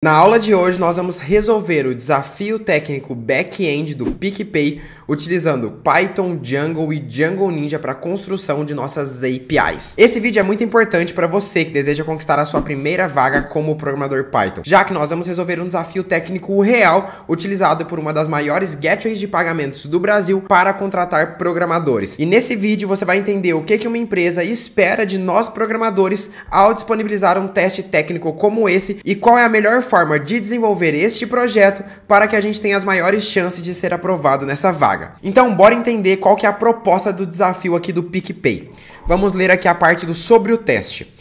Na aula de hoje, nós vamos resolver o desafio técnico back-end do PicPay utilizando Python, Django e Django Ninja para a construção de nossas APIs. Esse vídeo é muito importante para você que deseja conquistar a sua primeira vaga como programador Python, já que nós vamos resolver um desafio técnico real utilizado por uma das maiores gateways de pagamentos do Brasil para contratar programadores. E nesse vídeo você vai entender o que uma empresa espera de nós programadores ao disponibilizar um teste técnico como esse e qual é a melhor forma de desenvolver este projeto para que a gente tenha as maiores chances de ser aprovado nessa vaga. Então, bora entender qual que é a proposta do desafio aqui do PicPay. Vamos ler aqui a parte sobre o teste.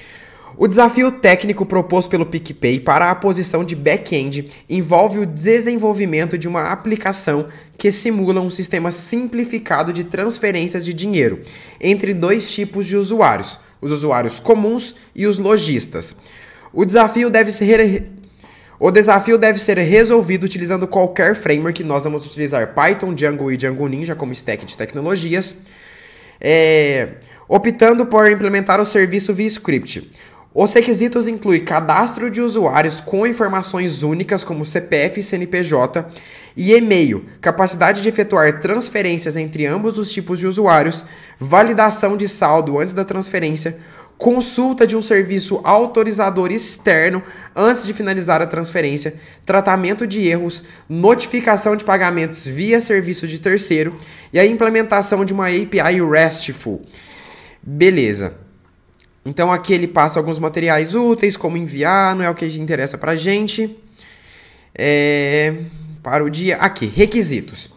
O desafio técnico proposto pelo PicPay para a posição de back-end envolve o desenvolvimento de uma aplicação que simula um sistema simplificado de transferências de dinheiro entre dois tipos de usuários, os usuários comuns e os lojistas. O desafio deve ser resolvido utilizando qualquer framework. Nós vamos utilizar Python, Django e Django Ninja como stack de tecnologias, optando por implementar o serviço via script. Os requisitos incluem cadastro de usuários com informações únicas como CPF e CNPJ e e-mail, capacidade de efetuar transferências entre ambos os tipos de usuários, validação de saldo antes da transferência, consulta de um serviço autorizador externo antes de finalizar a transferência, tratamento de erros, notificação de pagamentos via serviço de terceiro e a implementação de uma API RESTful. Beleza. Então aqui ele passa alguns materiais úteis, como enviar, não é o que interessa pra gente. Para o dia, aqui, requisitos.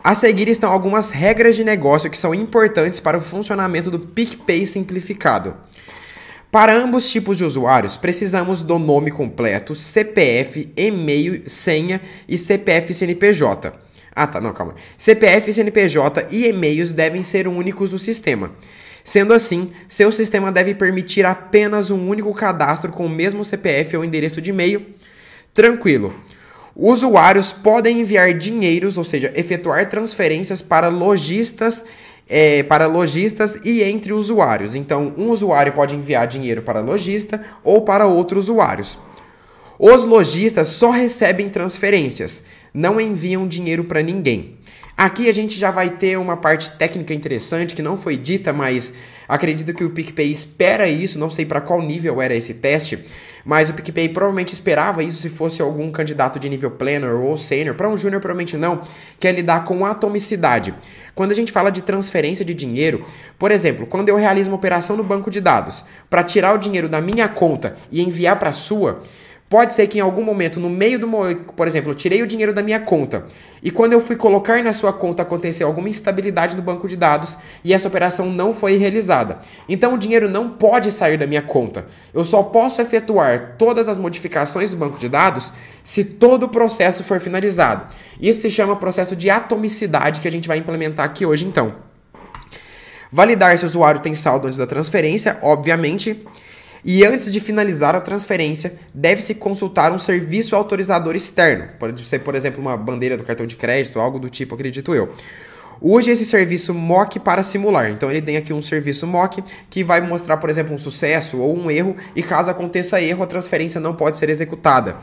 A seguir estão algumas regras de negócio que são importantes para o funcionamento do PicPay simplificado. Para ambos tipos de usuários, precisamos do nome completo, CPF, e-mail, senha e CPF e CNPJ. CPF, CNPJ e e-mails devem ser únicos no sistema. Sendo assim, seu sistema deve permitir apenas um único cadastro com o mesmo CPF ou endereço de e-mail. Tranquilo. Usuários podem enviar dinheiros, ou seja, efetuar transferências para lojistas e entre usuários. Então, um usuário pode enviar dinheiro para lojista ou para outros usuários. Os lojistas só recebem transferências, não enviam dinheiro para ninguém. Aqui a gente já vai ter uma parte técnica interessante que não foi dita, mas acredito que o PicPay espera isso, não sei para qual nível era esse teste, mas o PicPay provavelmente esperava isso se fosse algum candidato de nível Planner ou Sênior. Para um Júnior provavelmente não, que é lidar com atomicidade. Quando a gente fala de transferência de dinheiro, por exemplo, quando eu realizo uma operação no banco de dados para tirar o dinheiro da minha conta e enviar para a sua, pode ser que em algum momento, no meio do... Por exemplo, eu tirei o dinheiro da minha conta e quando eu fui colocar na sua conta aconteceu alguma instabilidade no banco de dados e essa operação não foi realizada. Então o dinheiro não pode sair da minha conta. Eu só posso efetuar todas as modificações do banco de dados se todo o processo for finalizado. Isso se chama processo de atomicidade que a gente vai implementar aqui hoje então. Validar se o usuário tem saldo antes da transferência, obviamente. E antes de finalizar a transferência, deve-se consultar um serviço autorizador externo. Pode ser, por exemplo, uma bandeira do cartão de crédito, algo do tipo, acredito eu. Use esse serviço mock para simular. Então ele tem aqui um serviço mock que vai mostrar, por exemplo, um sucesso ou um erro. E caso aconteça erro, a transferência não pode ser executada.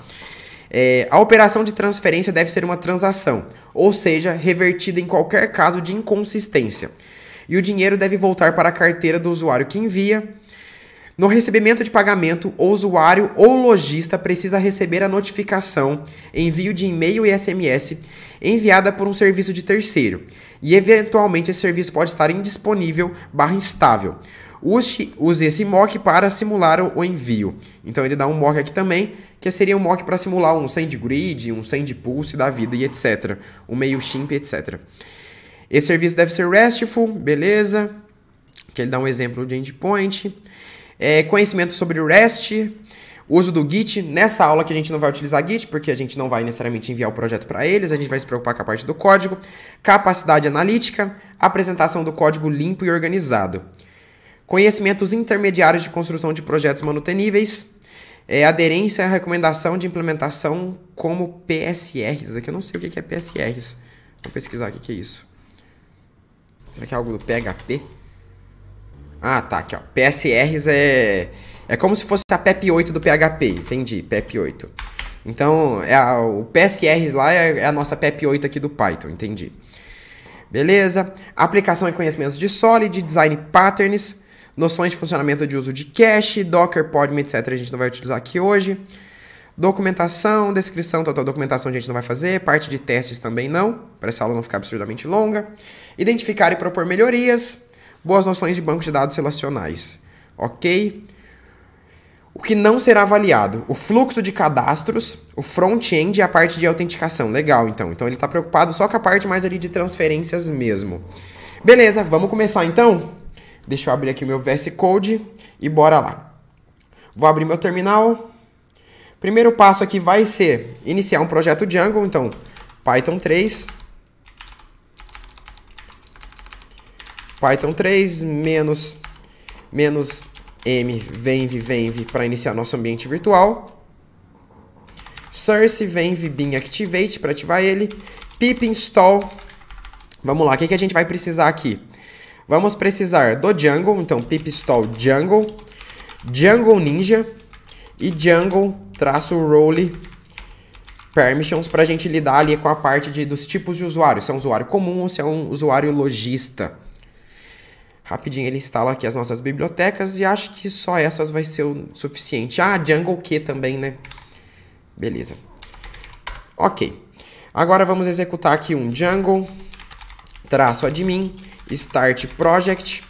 A operação de transferência deve ser uma transação, ou seja, revertida em qualquer caso de inconsistência. E o dinheiro deve voltar para a carteira do usuário que envia. No recebimento de pagamento, o usuário ou lojista precisa receber a notificação, envio de e-mail e SMS, enviada por um serviço de terceiro. E, eventualmente, esse serviço pode estar indisponível/instável. Use esse mock para simular o envio. Então, ele dá um mock aqui também, que seria um mock para simular um SendGrid, um SendPulse da vida e etc. Um MailChimp, etc. Esse serviço deve ser RESTful, beleza. Aqui ele dá um exemplo de endpoint. Conhecimento sobre o REST, uso do Git. Nessa aula que a gente não vai utilizar Git, porque a gente não vai necessariamente enviar o projeto para eles, a gente vai se preocupar com a parte do código. Capacidade analítica, apresentação do código limpo e organizado. Conhecimentos intermediários de construção de projetos manuteníveis. Aderência à recomendação de implementação como PSRs. Aqui eu não sei o que é PSRs. Vou pesquisar o que é isso. Será que é algo do PHP? Ah, tá, aqui ó, PSRs é como se fosse a PEP 8 do PHP, entendi, PEP 8. Então, o PSR lá é a nossa PEP8 aqui do Python, entendi. Beleza. Aplicação e conhecimentos de Solid, Design Patterns, noções de funcionamento de uso de cache, Docker, Podman, etc. A gente não vai utilizar aqui hoje. Documentação, descrição, total documentação a gente não vai fazer. Parte de testes também não, para essa aula não ficar absurdamente longa. Identificar e propor melhorias. Boas noções de banco de dados relacionais. Ok? O que não será avaliado? O fluxo de cadastros, o front-end e a parte de autenticação. Legal, então. Então ele está preocupado só com a parte mais ali de transferências mesmo. Beleza, vamos começar então? Deixa eu abrir aqui o meu VS Code e bora lá. Vou abrir meu terminal. Primeiro passo aqui vai ser iniciar um projeto Django. Então, Python 3. Python 3 menos m venv para iniciar nosso ambiente virtual. Source venv bin activate para ativar ele. Pip install. Vamos lá, o que a gente vai precisar aqui? Vamos precisar do Django, então pip install Django, Django Ninja e Django-role permissions para a gente lidar ali com a parte dos tipos de usuário, se é um usuário comum ou se é um usuário logista. Rapidinho ele instala aqui as nossas bibliotecas e acho que só essas vai ser o suficiente. Ah, Django Q também, né? Beleza. Ok. Agora vamos executar aqui um Django-admin start project.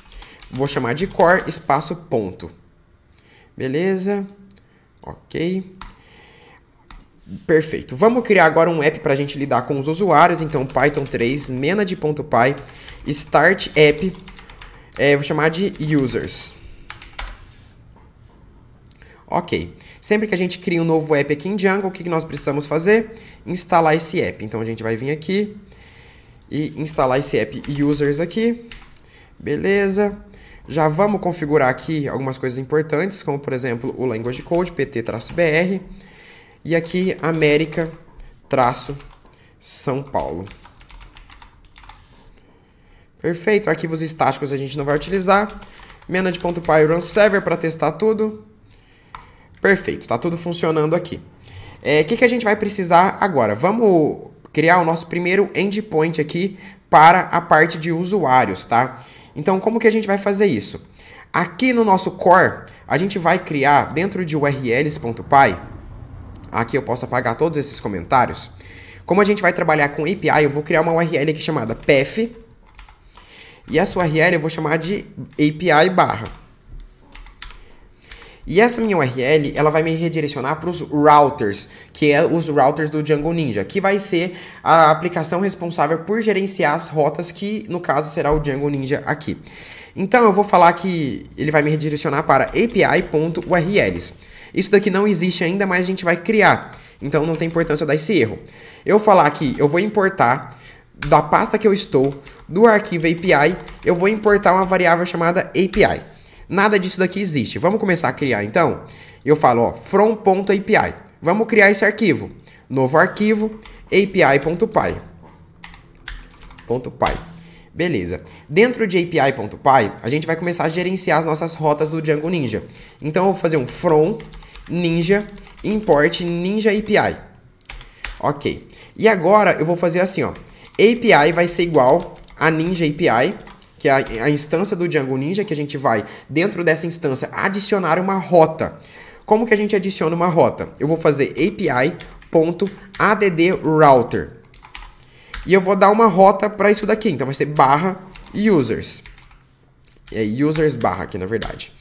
Vou chamar de core espaço ponto. Beleza. Ok. Perfeito. Vamos criar agora um app para a gente lidar com os usuários. Então, Python 3, menad.py, start app. Vou chamar de users. Ok. Sempre que a gente cria um novo app aqui em Django, o que nós precisamos fazer? Instalar esse app. Então, a gente vai vir aqui e instalar esse app users aqui. Beleza. Já vamos configurar aqui algumas coisas importantes, como, por exemplo, o language code, pt-br. E aqui, América-São Paulo. Perfeito, arquivos estáticos a gente não vai utilizar. Manage.py run server para testar tudo. Perfeito, tá tudo funcionando aqui. O que a gente vai precisar agora? Vamos criar o nosso primeiro endpoint aqui para a parte de usuários, tá? Então, como que a gente vai fazer isso? Aqui no nosso core, a gente vai criar dentro de urls.py. Aqui eu posso apagar todos esses comentários. Como a gente vai trabalhar com API, eu vou criar uma URL aqui chamada path. E essa URL eu vou chamar de API barra. E essa minha URL, ela vai me redirecionar para os routers, que é os routers do Django Ninja, que vai ser a aplicação responsável por gerenciar as rotas, que no caso será o Django Ninja aqui. Então eu vou falar que ele vai me redirecionar para api.urls. Isso daqui não existe ainda, mas a gente vai criar. Então não tem importância dar esse erro. Eu falar que eu vou importar da pasta que eu estou, do arquivo API, eu vou importar uma variável chamada API. Nada disso daqui existe. Vamos começar a criar então? Eu falo, ó, from.api. Vamos criar esse arquivo. Novo arquivo, api.py. Beleza. Dentro de api.py, a gente vai começar a gerenciar as nossas rotas do Django Ninja. Então eu vou fazer um from ninja import ninja API. Ok. E agora eu vou fazer assim, ó. API vai ser igual a Ninja API, que é a instância do Django Ninja, que a gente vai, dentro dessa instância, adicionar uma rota. Como que a gente adiciona uma rota? Eu vou fazer api.addrouter. E eu vou dar uma rota para isso daqui. Então vai ser barra users. É users barra aqui, na verdade.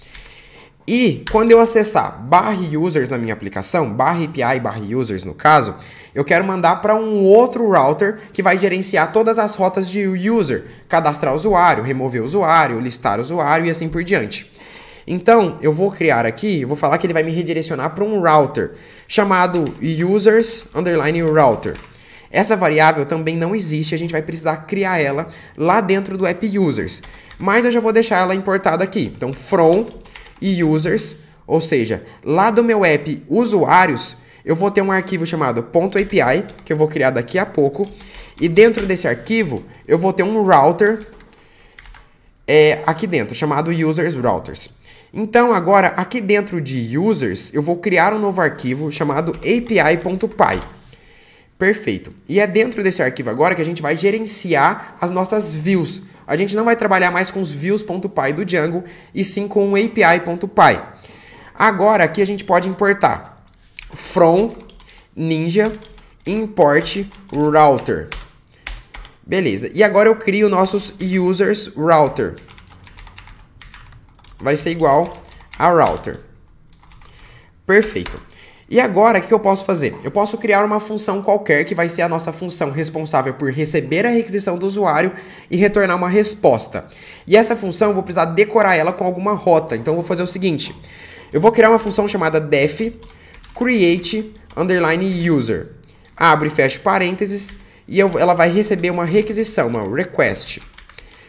E quando eu acessar barra users na minha aplicação, barra API, barra users no caso, eu quero mandar para um outro router que vai gerenciar todas as rotas de user, cadastrar usuário, remover usuário, listar usuário e assim por diante. Então, eu vou criar aqui, eu vou falar que ele vai me redirecionar para um router chamado users_router. Essa variável também não existe, a gente vai precisar criar ela lá dentro do app users. Mas eu já vou deixar ela importada aqui. Então, from users, ou seja, lá do meu app usuários, eu vou ter um arquivo chamado .api, que eu vou criar daqui a pouco. E dentro desse arquivo, eu vou ter um router aqui dentro, chamado users routers. Então agora aqui dentro de users eu vou criar um novo arquivo chamado api.py. Perfeito. E é dentro desse arquivo agora que a gente vai gerenciar as nossas views. A gente não vai trabalhar mais com os views.py do Django e sim com o api.py. Agora aqui a gente pode importar from ninja import router. Beleza. E agora eu crio nossos users router. Vai ser igual a router. Perfeito. E agora, o que eu posso fazer? Eu posso criar uma função qualquer que vai ser a nossa função responsável por receber a requisição do usuário e retornar uma resposta. E essa função eu vou precisar decorar ela com alguma rota. Então eu vou fazer o seguinte. Eu vou criar uma função chamada def create underline user. Abro e fecho parênteses e ela vai receber uma requisição, uma request.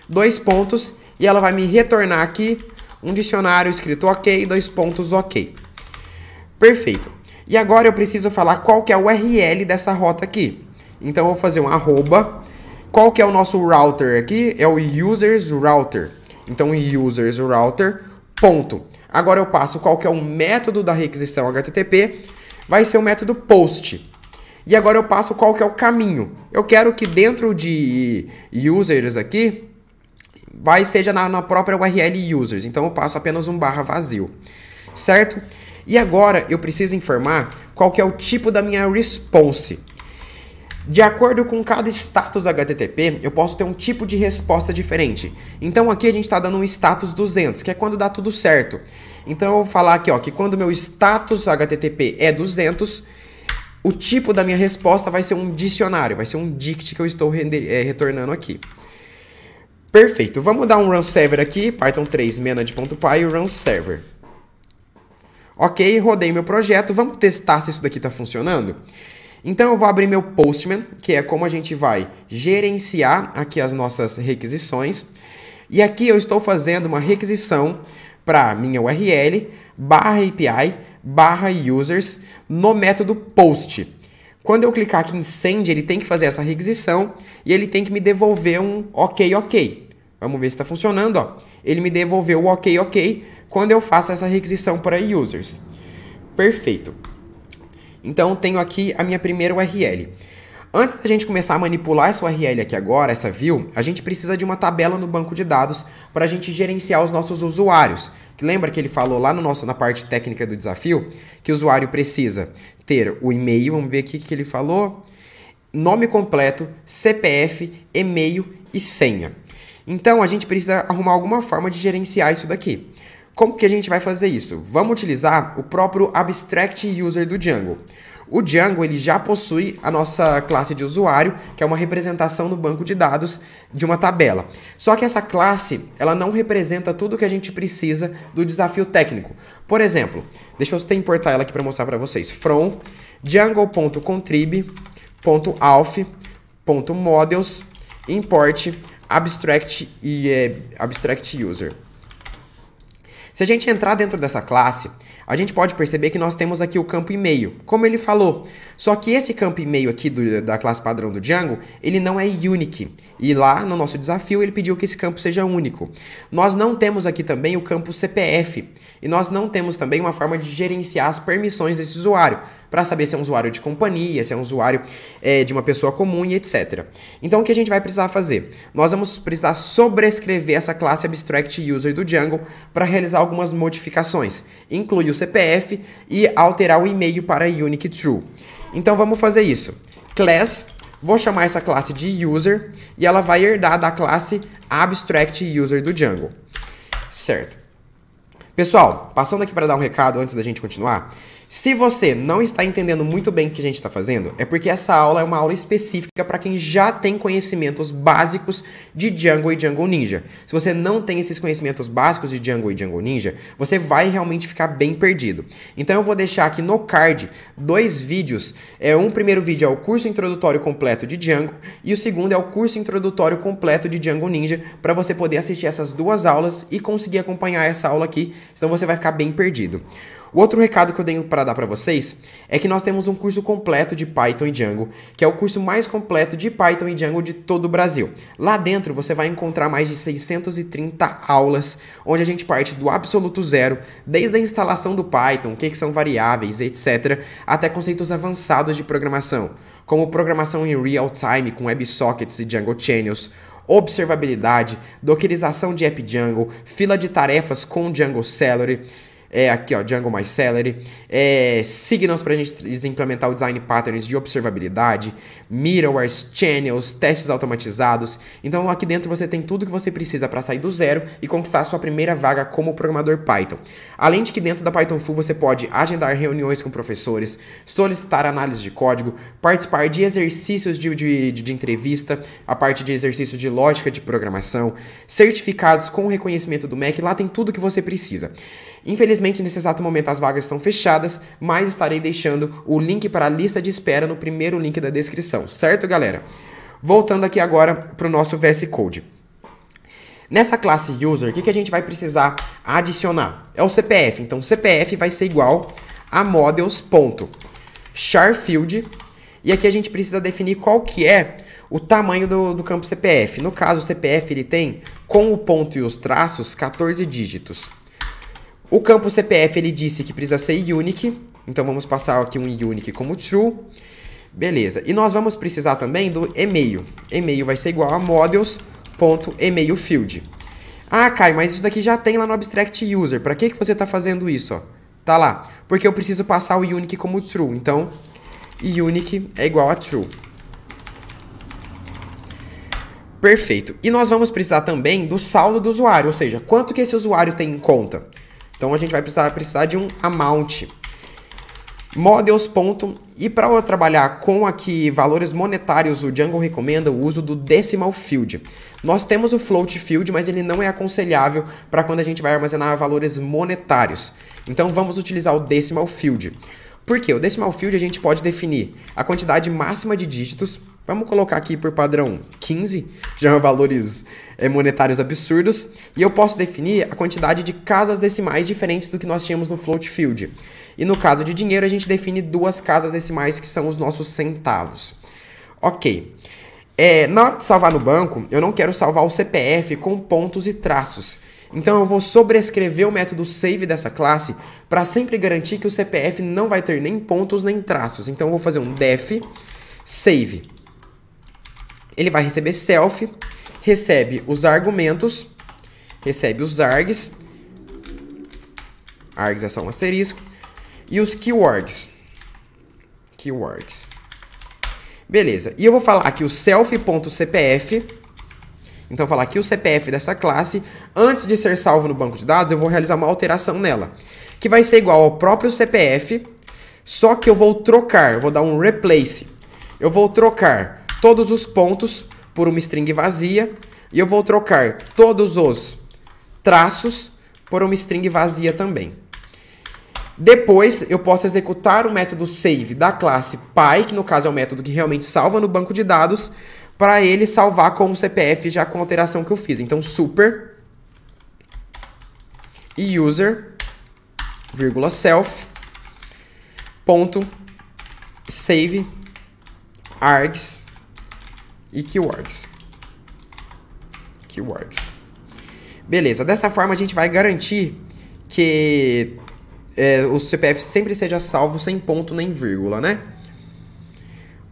2 pontos e ela vai me retornar aqui um dicionário escrito ok, 2 pontos ok. Perfeito. E agora eu preciso falar qual que é o URL dessa rota aqui. Então eu vou fazer um arroba. Qual que é o nosso router aqui? É o users router. Então users router, ponto. Agora eu passo qual que é o método da requisição HTTP. Vai ser o método post. E agora eu passo qual que é o caminho. Eu quero que dentro de users aqui, seja na própria URL users. Então eu passo apenas um barra vazio. Certo? E agora eu preciso informar qual que é o tipo da minha response. De acordo com cada status HTTP, eu posso ter um tipo de resposta diferente. Então aqui a gente está dando um status 200, que é quando dá tudo certo. Então eu vou falar aqui, ó, que quando meu status HTTP é 200, o tipo da minha resposta vai ser um dicionário, vai ser um dict que eu estou retornando aqui. Perfeito, vamos dar um run server aqui, Python 3 manage.py run server. Ok, rodei meu projeto, vamos testar se isso daqui está funcionando? Então eu vou abrir meu Postman, que é como a gente vai gerenciar aqui as nossas requisições. E aqui eu estou fazendo uma requisição para minha URL, /API, /users, no método post. Quando eu clicar aqui em send, ele tem que fazer essa requisição e ele tem que me devolver um ok. Vamos ver se está funcionando, ó. Ele me devolveu o ok quando eu faço essa requisição para users. Perfeito. Então, tenho aqui a minha primeira URL. Antes da gente começar a manipular essa URL aqui agora, essa view, a gente precisa de uma tabela no banco de dados para a gente gerenciar os nossos usuários. Que lembra que ele falou lá na parte técnica do desafio que o usuário precisa ter o e-mail, vamos ver aqui o que ele falou, nome completo, CPF, e-mail e senha. Então, a gente precisa arrumar alguma forma de gerenciar isso daqui. Como que a gente vai fazer isso? Vamos utilizar o próprio Abstract User do Django. O Django ele já possui a nossa classe de usuário, que é uma representação no banco de dados de uma tabela. Só que essa classe ela não representa tudo que a gente precisa do desafio técnico. Por exemplo, deixa eu até importar ela aqui para mostrar para vocês. From django.contrib.auth.models import abstract user. Se a gente entrar dentro dessa classe, a gente pode perceber que nós temos aqui o campo e-mail, como ele falou. Só que esse campo e-mail aqui da classe padrão do Django, ele não é unique. E lá no nosso desafio ele pediu que esse campo seja único. Nós não temos aqui também o campo CPF. E nós não temos também uma forma de gerenciar as permissões desse usuário, para saber se é um usuário de companhia, se é um usuário de uma pessoa comum e etc. Então o que a gente vai precisar fazer? Nós vamos precisar sobrescrever essa classe Abstract User do Django para realizar algumas modificações. Inclui o CPF e alterar o e-mail para unique true. Então vamos fazer isso. Class, vou chamar essa classe de user e ela vai herdar da classe Abstract User do Django. Certo. Pessoal, passando aqui para dar um recado antes da gente continuar. Se você não está entendendo muito bem o que a gente está fazendo, é porque essa aula é uma aula específica para quem já tem conhecimentos básicos de Django e Django Ninja. Se você não tem esses conhecimentos básicos de Django e Django Ninja, você vai realmente ficar bem perdido. Então eu vou deixar aqui no card 2 vídeos. Um primeiro vídeo é o curso introdutório completo de Django e o segundo é o curso introdutório completo de Django Ninja, para você poder assistir essas 2 aulas e conseguir acompanhar essa aula aqui, senão você vai ficar bem perdido. O outro recado que eu tenho para dar para vocês é que nós temos um curso completo de Python e Django, que é o curso mais completo de Python e Django de todo o Brasil. Lá dentro você vai encontrar mais de 630 aulas, onde a gente parte do absoluto zero, desde a instalação do Python, o que são variáveis, etc., até conceitos avançados de programação, como programação em real time com WebSockets e Django Channels, observabilidade, dockerização de App Django, fila de tarefas com Django Celery, aqui ó, Django My Celery, signals para a gente implementar o design patterns de observabilidade, middlewares, channels, testes automatizados. Então aqui dentro você tem tudo que você precisa para sair do zero e conquistar a sua primeira vaga como programador Python. Além de que dentro da Python Full você pode agendar reuniões com professores, solicitar análise de código, participar de exercícios de entrevista, a parte de exercícios de lógica de programação, certificados com reconhecimento do MEC, lá tem tudo que você precisa. Infelizmente, nesse exato momento as vagas estão fechadas, mas estarei deixando o link para a lista de espera no primeiro link da descrição, certo, galera? Voltando aqui agora para o nosso VS Code. Nessa classe User, o que a gente vai precisar adicionar? É o CPF. Então, o CPF vai ser igual a models.charField. E aqui a gente precisa definir qual que é o tamanho do campo CPF. No caso, o CPF ele tem, com o ponto e os traços, 14 dígitos. O campo CPF ele disse que precisa ser unique, então vamos passar aqui um unique como true. Beleza, e nós vamos precisar também do e-mail. E-mail vai ser igual a models.emailfield. Ah, Caio, mas isso daqui já tem lá no Abstract User. Para que você está fazendo isso? Ó? Tá lá, porque eu preciso passar o unique como true. Então, unique é igual a true. Perfeito. E nós vamos precisar também do saldo do usuário, ou seja, quanto que esse usuário tem em conta. Então a gente vai precisar de um amount. Models. E para eu trabalhar com aqui valores monetários, o Django recomenda o uso do decimal field. Nós temos o float field, mas ele não é aconselhável para quando a gente vai armazenar valores monetários. Então vamos utilizar o decimal field. Por quê? O decimal field a gente pode definir a quantidade máxima de dígitos. Vamos colocar aqui por padrão 15, já são valores monetários absurdos. E eu posso definir a quantidade de casas decimais diferentes do que nós tínhamos no float field. E no caso de dinheiro, a gente define 2 casas decimais, que são os nossos centavos. Ok. Na hora de salvar no banco, eu não quero salvar o CPF com pontos e traços. Então eu vou sobrescrever o método save dessa classe para sempre garantir que o CPF não vai ter nem pontos nem traços. Então eu vou fazer um def save. Ele vai receber self, recebe os argumentos, recebe os args, args é só um asterisco, e os keywords. Beleza, e eu vou falar aqui o self.cpf, então falar aqui o CPF dessa classe, antes de ser salvo no banco de dados, eu vou realizar uma alteração nela, que vai ser igual ao próprio CPF, só que eu vou trocar, eu vou dar um replace, eu vou trocar todos os pontos por uma string vazia e eu vou trocar todos os traços por uma string vazia também. Depois eu posso executar o método save da classe py, que no caso é o método que realmente salva no banco de dados, para ele salvar com o CPF já com a alteração que eu fiz. Então super e user, self, ponto, save, args e keywords. Beleza, dessa forma a gente vai garantir que o CPF sempre seja salvo sem ponto nem vírgula, né?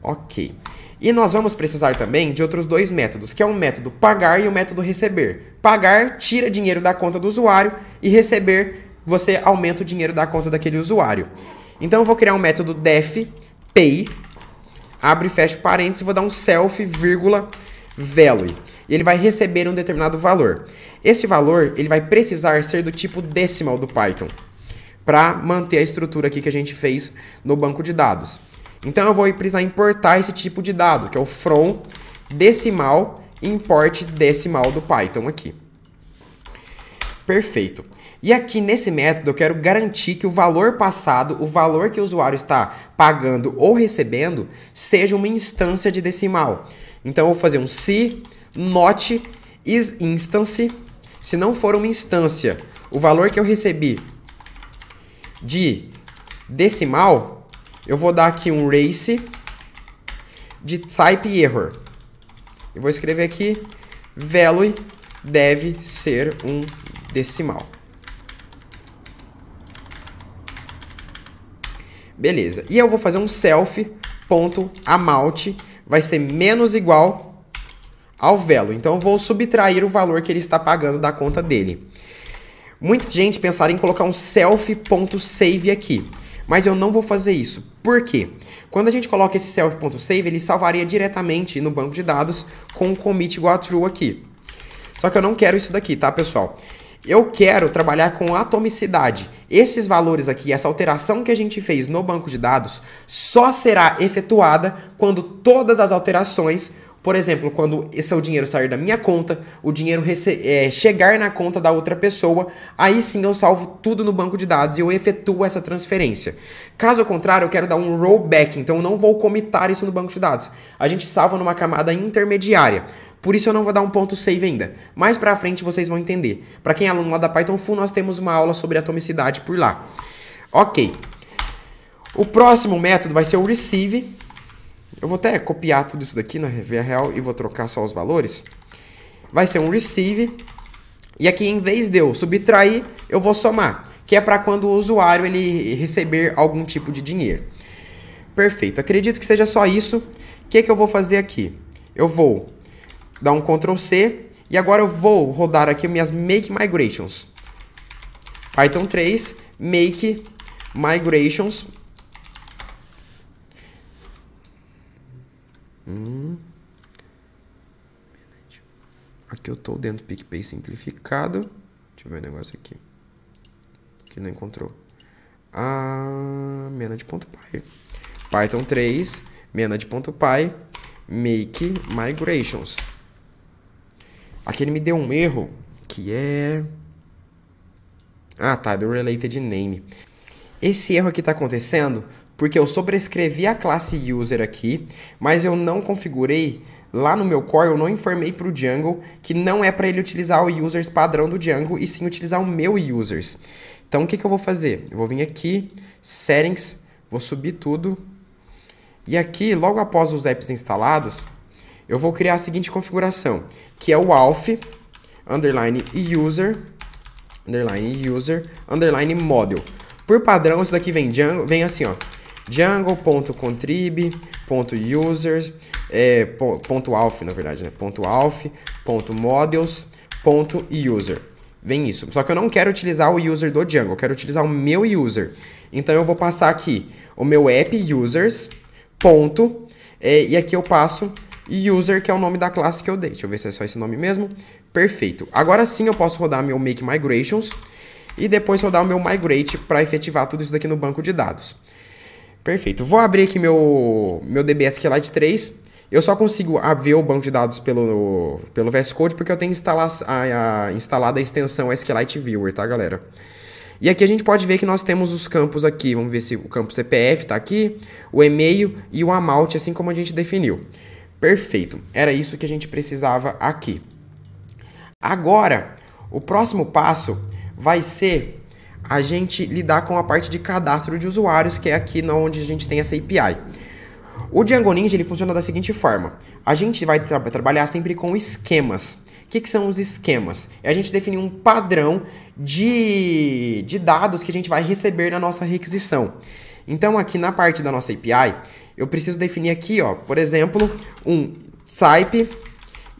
Ok. E nós vamos precisar também de outros 2 métodos, que é o método pagar e o método receber. Pagar tira dinheiro da conta do usuário e receber você aumenta o dinheiro da conta daquele usuário. Então eu vou criar um método def pay, abre e fecha parênteses, vou dar um self, value. E ele vai receber um determinado valor. Esse valor ele vai precisar ser do tipo decimal do Python, para manter a estrutura aqui que a gente fez no banco de dados. Então eu vou precisar importar esse tipo de dado, que é o from decimal import decimal do Python aqui. Perfeito. E aqui nesse método eu quero garantir que o valor passado, o valor que o usuário está pagando ou recebendo, seja uma instância de decimal. Então eu vou fazer um se not is instance. Se não for uma instância, o valor que eu recebi de decimal, eu vou dar aqui um race de type error. Eu vou escrever aqui, value deve ser um decimal. Beleza. E eu vou fazer um self.amount, vai ser menos igual ao value. Então eu vou subtrair o valor que ele está pagando da conta dele. Muita gente pensaria em colocar um self.save aqui, mas eu não vou fazer isso. Por quê? Quando a gente coloca esse self.save, ele salvaria diretamente no banco de dados com um commit igual a true aqui. Só que eu não quero isso daqui, tá, pessoal? Eu quero trabalhar com atomicidade. Esses valores aqui, essa alteração que a gente fez no banco de dados, só será efetuada quando todas as alterações, por exemplo, quando seu dinheiro sair da minha conta, o dinheiro chegar na conta da outra pessoa, aí sim eu salvo tudo no banco de dados e eu efetuo essa transferência. Caso contrário, eu quero dar um rollback, então eu não vou comitar isso no banco de dados. A gente salva numa camada intermediária. Por isso eu não vou dar um ponto save ainda. Mais pra frente vocês vão entender. Para quem é aluno lá da Python Full, nós temos uma aula sobre atomicidade por lá. Ok. O próximo método vai ser o receive. Eu vou até copiar tudo isso daqui na via real e vou trocar só os valores. Vai ser um receive. E aqui, em vez de eu subtrair, eu vou somar. Que é para quando o usuário ele receber algum tipo de dinheiro. Perfeito. Acredito que seja só isso. O que eu vou fazer aqui? Eu vou dar um Ctrl C. E agora eu vou rodar aqui minhas Make Migrations. Python 3, Make Migrations. Aqui eu estou dentro do PicPay simplificado. Deixa eu ver o negócio aqui. Que não encontrou. Manage.py. Python 3, Manage.py, Make Migrations. Aqui ele me deu um erro, que é... Ah, tá, do Related Name. Esse erro aqui está acontecendo porque eu sobrescrevi a classe User aqui, mas eu não configurei, lá no meu core, eu não informei para o Django que não é para ele utilizar o Users padrão do Django, e sim utilizar o meu Users. Então, o que eu vou fazer? Eu vou vir aqui, Settings, vou subir tudo, e aqui, logo após os apps instalados, eu vou criar a seguinte configuração, que é o auth, underline user, model. Por padrão, isso daqui vem Django, vem assim, ó, django.contrib.users, .auth, na verdade, né? .auth, .models, .user. Vem isso. Só que eu não quero utilizar o user do Django, eu quero utilizar o meu user. Então eu vou passar aqui o meu app users, e aqui eu passo user, que é o nome da classe que eu dei. Deixa eu ver se é só esse nome mesmo. Perfeito. Agora sim eu posso rodar meu Make Migrations e depois rodar o meu Migrate para efetivar tudo isso daqui no banco de dados. Perfeito. Vou abrir aqui meu DB SQLite 3. Eu só consigo ver o banco de dados pelo VS Code porque eu tenho instalado a extensão SQLite Viewer, tá, galera? E aqui a gente pode ver que nós temos os campos aqui. Vamos ver se o campo CPF está aqui, o e-mail e o amount, assim como a gente definiu. Perfeito. Era isso que a gente precisava aqui. Agora, o próximo passo vai ser a gente lidar com a parte de cadastro de usuários, que é aqui onde a gente tem essa API. O Django Ninja ele funciona da seguinte forma. A gente vai trabalhar sempre com esquemas. O que são os esquemas? É a gente definir um padrão de dados que a gente vai receber na nossa requisição. Então, aqui na parte da nossa API, eu preciso definir aqui, ó, por exemplo, um type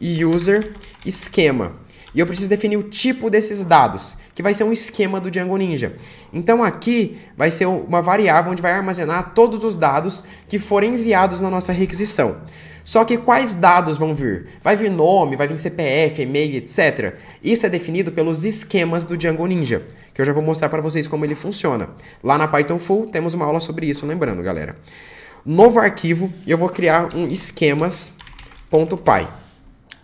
user esquema. E eu preciso definir o tipo desses dados, que vai ser um esquema do Django Ninja. Então aqui vai ser uma variável onde vai armazenar todos os dados que forem enviados na nossa requisição. Só que quais dados vão vir? Vai vir nome, vai vir CPF, e-mail, etc. Isso é definido pelos esquemas do Django Ninja, que eu já vou mostrar para vocês como ele funciona. Lá na Python Full temos uma aula sobre isso, lembrando, galera. Novo arquivo, eu vou criar um esquemas.py,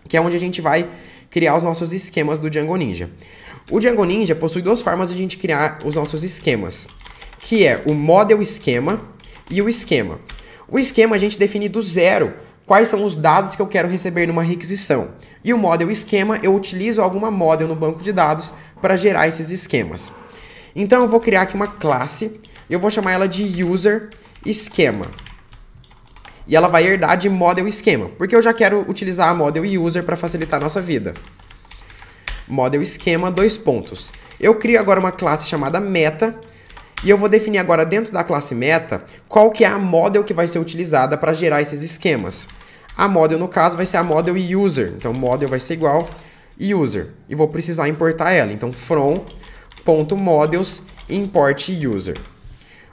que é onde a gente vai criar os nossos esquemas do Django Ninja. O Django Ninja possui duas formas de a gente criar os nossos esquemas, que é o model esquema e o esquema. O esquema a gente define do zero quais são os dados que eu quero receber numa requisição. E o model esquema eu utilizo alguma model no banco de dados para gerar esses esquemas. Então eu vou criar aqui uma classe, eu vou chamar ela de user schema. E ela vai herdar de model schema, porque eu já quero utilizar a model e user para facilitar a nossa vida. Model schema, dois pontos. Eu crio agora uma classe chamada meta, e eu vou definir agora dentro da classe meta qual que é a model que vai ser utilizada para gerar esses esquemas. A model, no caso, vai ser a model e user. Então, model vai ser igual user. E vou precisar importar ela. Então, from.models import user.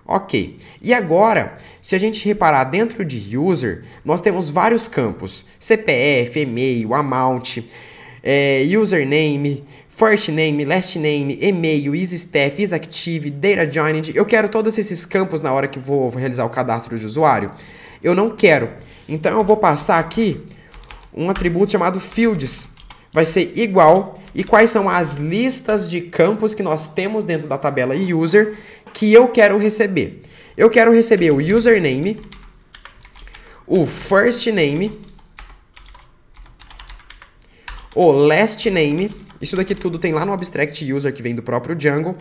Ok. E agora, se a gente reparar dentro de user, nós temos vários campos. CPF, e-mail, amount, username, first name, last name, e-mail, isStaff, isActive, data joined. Eu quero todos esses campos na hora que vou realizar o cadastro de usuário? Eu não quero. Então eu vou passar aqui um atributo chamado fields. Vai ser igual. E quais são as listas de campos que nós temos dentro da tabela user que eu quero receber? Eu quero receber o username, o first name, o last name. Isso daqui tudo tem lá no Abstract User que vem do próprio Django.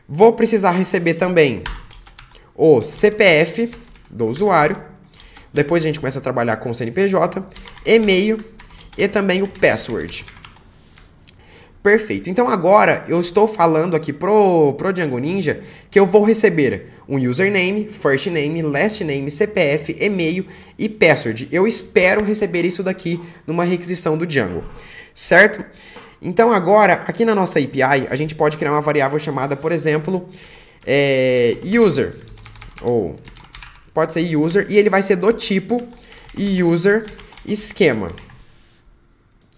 Vou precisar receber também o CPF do usuário. Depois a gente começa a trabalhar com o CNPJ, e-mail e também o password. Perfeito. Então agora eu estou falando aqui pro Django Ninja que eu vou receber um username, first name, last name, CPF, e-mail e password. Eu espero receber isso daqui numa requisição do Django, certo? Então agora, aqui na nossa API, a gente pode criar uma variável chamada, por exemplo, user, ou pode ser user, e ele vai ser do tipo user schema.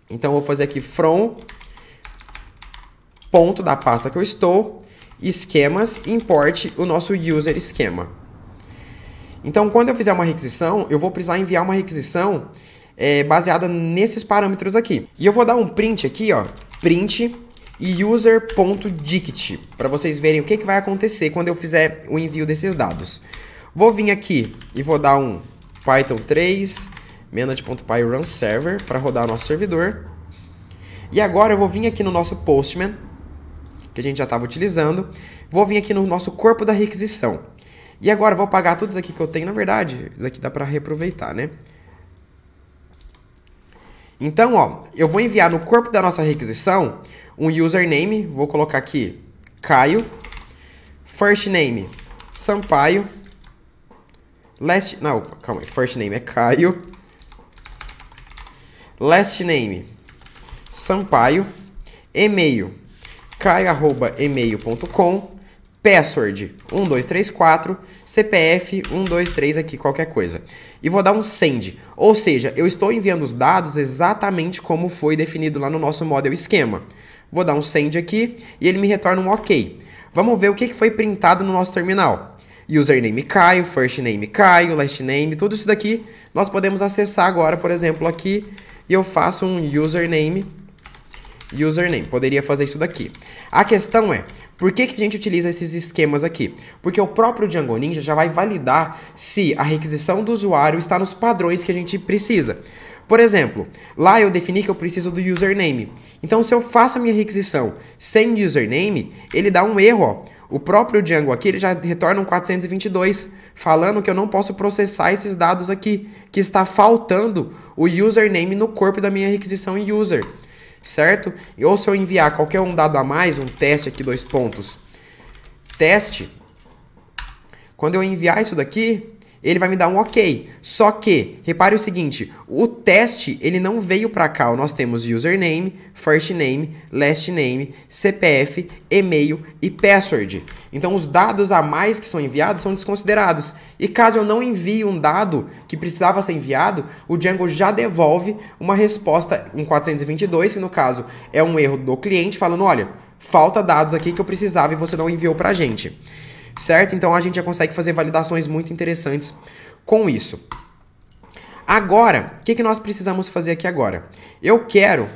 Então eu vou fazer aqui from, ponto da pasta que eu estou, esquemas, import o nosso user schema. Então quando eu fizer uma requisição, eu vou precisar enviar uma requisição baseada nesses parâmetros aqui. E eu vou dar um print aqui, ó, print user.dict, para vocês verem o que vai acontecer quando eu fizer o envio desses dados. Vou vir aqui e vou dar um Python 3 manage.py run server para rodar o nosso servidor. E agora eu vou vir aqui no nosso Postman, que a gente já estava utilizando. Vou vir aqui no nosso corpo da requisição. E agora eu vou apagar tudo isso aqui que eu tenho. Na verdade, isso aqui dá para reaproveitar, né? Então, ó, eu vou enviar no corpo da nossa requisição um username. Vou colocar aqui Caio. First name, Sampaio. Calma aí. First name é Caio. Last name, Sampaio. E-mail, caio@email.com. Password 1234, CPF 123 aqui, qualquer coisa. E vou dar um send, ou seja, eu estou enviando os dados exatamente como foi definido lá no nosso model esquema. Vou dar um send aqui e ele me retorna um ok. Vamos ver o que foi printado no nosso terminal. Username Caio, first name Caio, last name, tudo isso daqui nós podemos acessar agora, por exemplo, aqui, e eu faço um username. Poderia fazer isso daqui. A questão é, por que a gente utiliza esses esquemas aqui? Porque o próprio Django Ninja já vai validar se a requisição do usuário está nos padrões que a gente precisa. Por exemplo, lá eu defini que eu preciso do username. Então, se eu faço a minha requisição sem username, ele dá um erro, ó. O próprio Django aqui, ele já retorna um 422, falando que eu não posso processar esses dados aqui, que está faltando o username no corpo da minha requisição user. Certo? Ou se eu enviar qualquer um dado a mais, um teste aqui, dois pontos, teste, quando eu enviar isso daqui, ele vai me dar um ok. Só que, repare o seguinte, o teste, ele não veio para cá. Nós temos username, first name, last name, CPF, e-mail e password. Então, os dados a mais que são enviados são desconsiderados. E caso eu não envie um dado que precisava ser enviado, o Django já devolve uma resposta em 422, que no caso é um erro do cliente, falando, olha, falta dados aqui que eu precisava e você não enviou para a gente. Certo? Então a gente já consegue fazer validações muito interessantes com isso. Agora, o que nós precisamos fazer aqui agora? Eu quero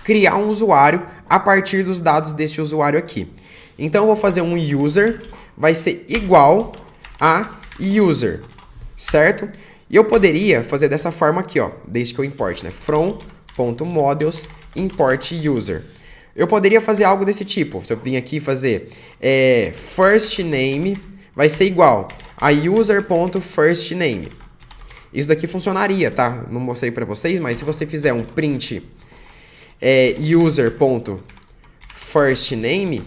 criar um usuário a partir dos dados deste usuário aqui. Então eu vou fazer um user, vai ser igual a user, certo? E eu poderia fazer dessa forma aqui, ó, desde que eu importe, né? From.models import user. eu poderia fazer algo desse tipo. Se eu vim aqui fazer first name, vai ser igual a user.firstname. Isso daqui funcionaria, tá? Não mostrei pra vocês, mas se você fizer um print user.firstname,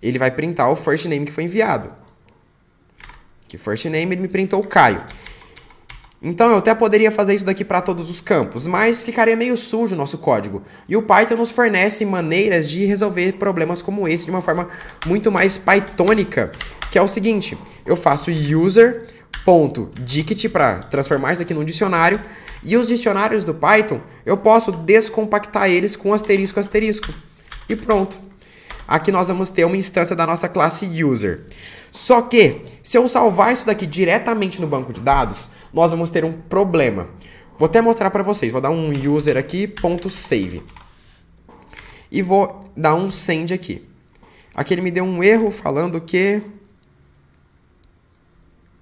ele vai printar o first name que foi enviado. Que first name ele me printou o Caio. Então eu até poderia fazer isso daqui para todos os campos, mas ficaria meio sujo o nosso código. E o Python nos fornece maneiras de resolver problemas como esse de uma forma muito mais pythônica, que é o seguinte: eu faço user.dict para transformar isso aqui num dicionário, e os dicionários do Python eu posso descompactar eles com asterisco asterisco. E pronto. Aqui nós vamos ter uma instância da nossa classe user. Só que, se eu salvar isso daqui diretamente no banco de dados, nós vamos ter um problema. Vou até mostrar para vocês. Vou dar um user aqui, .save. E vou dar um send aqui. Aqui ele me deu um erro falando que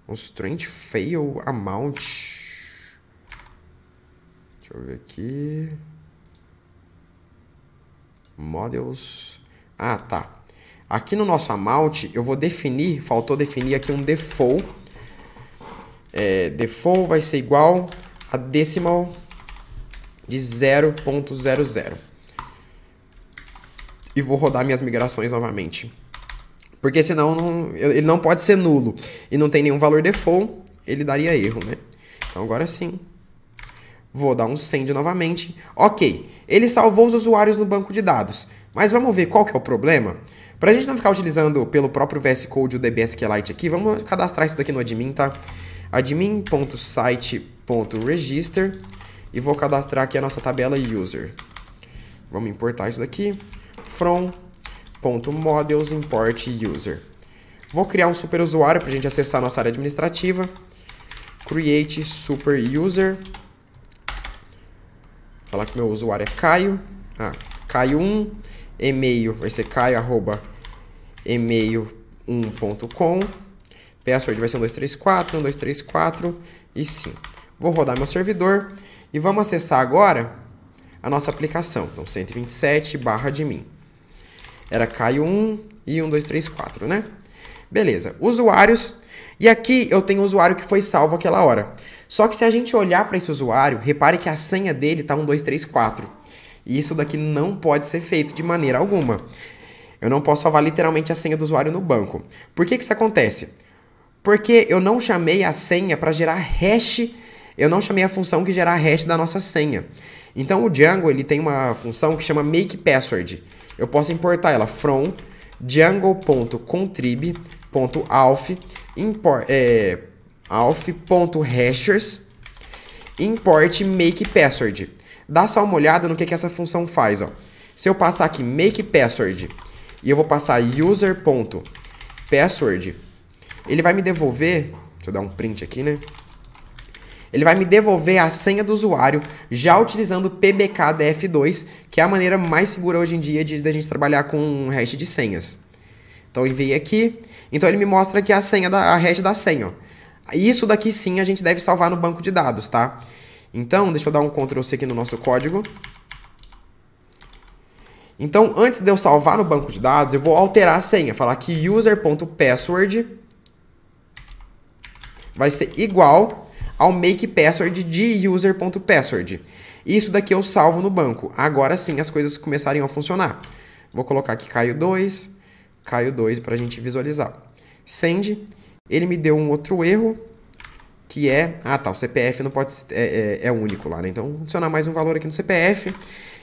constraint fail amount. Deixa eu ver aqui. Models. Ah, tá. Aqui no nosso amount, eu vou definir, faltou definir aqui um default. Default vai ser igual a decimal de 0.00. E vou rodar minhas migrações novamente. Porque senão ele não pode ser nulo. E não tem nenhum valor default, ele daria erro, né? Então agora sim. Vou dar um send novamente. Ok, ele salvou os usuários no banco de dados. Mas vamos ver qual que é o problema? Para a gente não ficar utilizando pelo próprio VS Code o DB SQLite aqui, vamos cadastrar isso daqui no admin, tá? admin.site.register e vou cadastrar aqui a nossa tabela user. Vamos importar isso daqui. From.models import user. Vou criar um super usuário para a gente acessar a nossa área administrativa. Create super user. Falar que meu usuário é Caio. Caio1. E-mail vai ser caio@email1.com. Password vai ser 1234, 1234 e sim. Vou rodar meu servidor e vamos acessar agora a nossa aplicação. Então 127/admin. Era Caio1 e 1234, né? Beleza. Usuários. E aqui eu tenho o usuário que foi salvo aquela hora. Só que se a gente olhar para esse usuário, repare que a senha dele está 1234. E isso daqui não pode ser feito de maneira alguma. Eu não posso salvar literalmente a senha do usuário no banco. Por que isso acontece? Porque eu não chamei a senha para gerar hash. Eu não chamei a função que gera hash da nossa senha. Então o Django ele tem uma função que chama makePassword. Eu posso importar ela from django.contrib.auth auth.hashers import makePassword. Dá só uma olhada no que essa função faz, ó. Se eu passar aqui makePassword e eu vou passar user.password, ele vai me devolver, deixa eu dar um print aqui, né? Ele vai me devolver a senha do usuário já utilizando PBKDF2, que é a maneira mais segura hoje em dia de a gente trabalhar com um hash de senhas. Então eu enviei aqui, então ele me mostra aqui a senha a hash da senha, ó. Isso daqui sim a gente deve salvar no banco de dados, tá? Então, deixa eu dar um Ctrl C aqui no nosso código. Então, antes de eu salvar no banco de dados, eu vou alterar a senha. Falar que user.password vai ser igual ao makePassword de user.password. Isso daqui eu salvo no banco. Agora sim as coisas começariam a funcionar. Vou colocar aqui Caio2 para a gente visualizar. Send. Ele me deu um outro erro. Que é... Ah, tá. O CPF não pode... É único lá, né? Então, vou adicionar mais um valor aqui no CPF.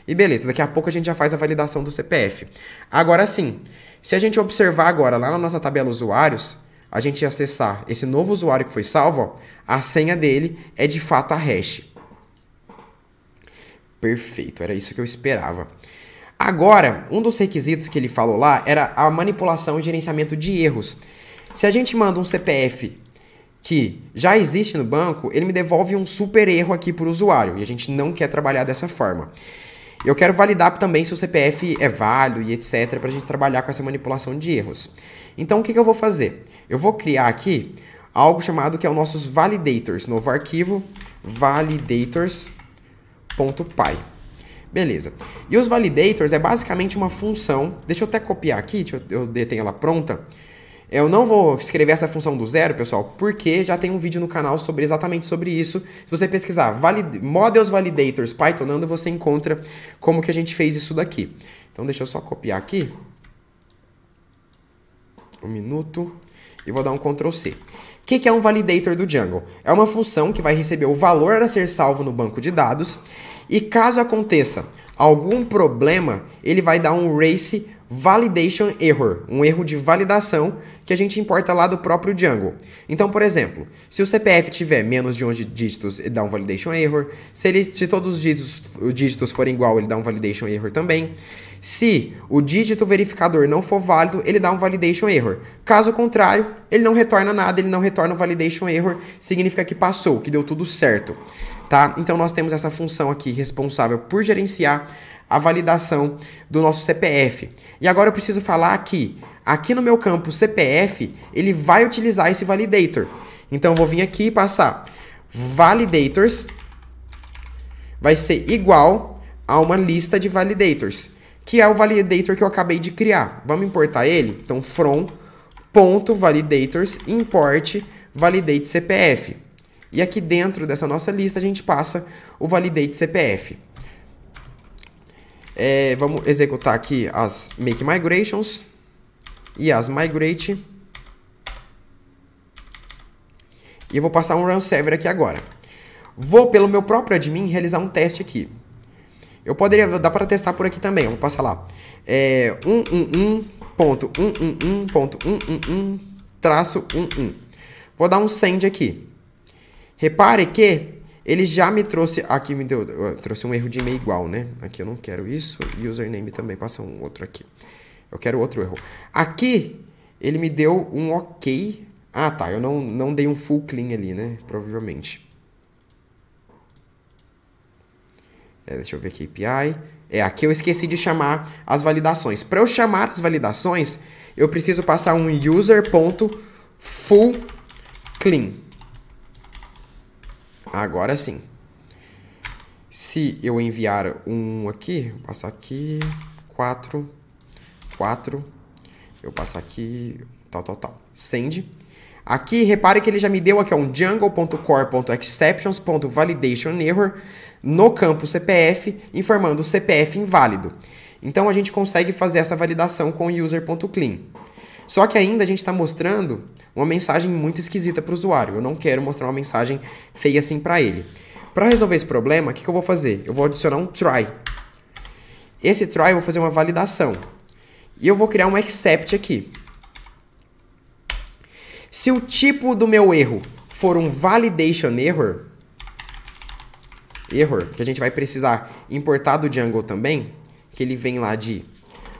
E beleza. Daqui a pouco a gente já faz a validação do CPF. Agora sim. Se a gente observar agora lá na nossa tabela usuários, a gente acessar esse novo usuário que foi salvo, ó, a senha dele é de fato a hash. Perfeito. Era isso que eu esperava. Agora, um dos requisitos que ele falou lá era a manipulação e gerenciamento de erros. Se a gente manda um CPF... que já existe no banco, ele me devolve um super erro aqui para o usuário. E a gente não quer trabalhar dessa forma. Eu quero validar também se o CPF é válido e etc. para a gente trabalhar com essa manipulação de erros. Então, o que eu vou fazer? Eu vou criar aqui algo chamado que é os nossos validators. Novo arquivo, validators.py. Beleza. E os validators é basicamente uma função. Deixa eu até copiar aqui, eu tenho ela pronta. Eu não vou escrever essa função do zero, pessoal, porque já tem um vídeo no canal exatamente sobre isso. Se você pesquisar Models Validators Python Nano, você encontra como que a gente fez isso daqui. Então deixa eu só copiar aqui. Um minuto. E vou dar um Ctrl C. O que é um validator do Django? É uma função que vai receber o valor a ser salvo no banco de dados. E caso aconteça algum problema, ele vai dar um race validation error, um erro de validação que a gente importa lá do próprio Django. Então, por exemplo, se o CPF tiver menos de 11 dígitos, ele dá um validation error. Se todos os dígitos forem igual, ele dá um validation error também. Se o dígito verificador não for válido, ele dá um validation error. Caso contrário, ele não retorna nada, ele não retorna o validation error, significa que passou, que deu tudo certo. Tá? Então, nós temos essa função aqui responsável por gerenciar a validação do nosso CPF. E agora eu preciso falar que aqui no meu campo CPF, ele vai utilizar esse validator. Então, eu vou vir aqui e passar validators, vai ser igual a uma lista de validators, que é o validator que eu acabei de criar. Vamos importar ele? Então, from.validators import validate CPF. E aqui dentro dessa nossa lista, a gente passa o validate CPF. Vamos executar aqui as make migrations e as migrate. E eu vou passar um run server aqui agora. Vou, pelo meu próprio admin, realizar um teste aqui. Eu poderia, dá para testar por aqui também. Eu vou passar lá. 111.111.111-11. Vou dar um send aqui. Repare que ele já me trouxe... Aqui me deu... trouxe um erro de e-mail igual, né? Aqui eu não quero isso. Username também. Passa um outro aqui. Eu quero outro erro. Aqui, ele me deu um ok. Ah, tá. Eu não dei um full clean ali, né? Provavelmente. Deixa eu ver aqui. API. Aqui eu esqueci de chamar as validações. Para eu chamar as validações, eu preciso passar um user.fullClean. Agora sim. Se eu enviar um aqui, vou passar aqui, 4, eu passar aqui, tal. Send. Aqui, repare que ele já me deu aqui um django.core.exceptions.validationError no campo CPF, informando o CPF inválido. Então, a gente consegue fazer essa validação com o user.clean. Só que ainda a gente está mostrando uma mensagem muito esquisita para o usuário. Eu não quero mostrar uma mensagem feia assim para ele. Para resolver esse problema, o que eu vou fazer? Eu vou adicionar um try. Esse try eu vou fazer uma validação. E eu vou criar um except aqui. Se o tipo do meu erro for um validation error, que a gente vai precisar importar do Django também, que ele vem lá de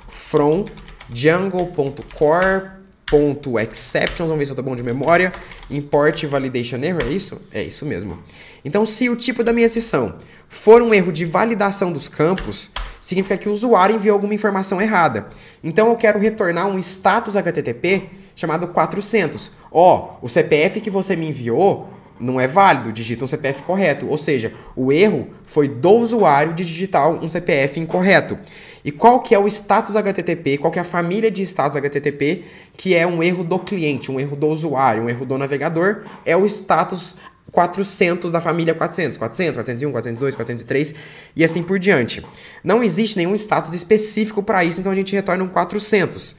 from django.core.exceptions, vamos ver se eu tô bom de memória, import validation error, é isso? É isso mesmo. Então, se o tipo da minha sessão for um erro de validação dos campos, significa que o usuário enviou alguma informação errada. Então, eu quero retornar um status HTTP chamado 400. O CPF que você me enviou não é válido, digita um CPF correto. Ou seja, o erro foi do usuário de digitar um CPF incorreto. E qual que é o status HTTP, qual que é a família de status HTTP, que é um erro do cliente, um erro do usuário, um erro do navegador, é o status 400 da família 400, 401, 402, 403 e assim por diante. Não existe nenhum status específico para isso, então a gente retorna um 400.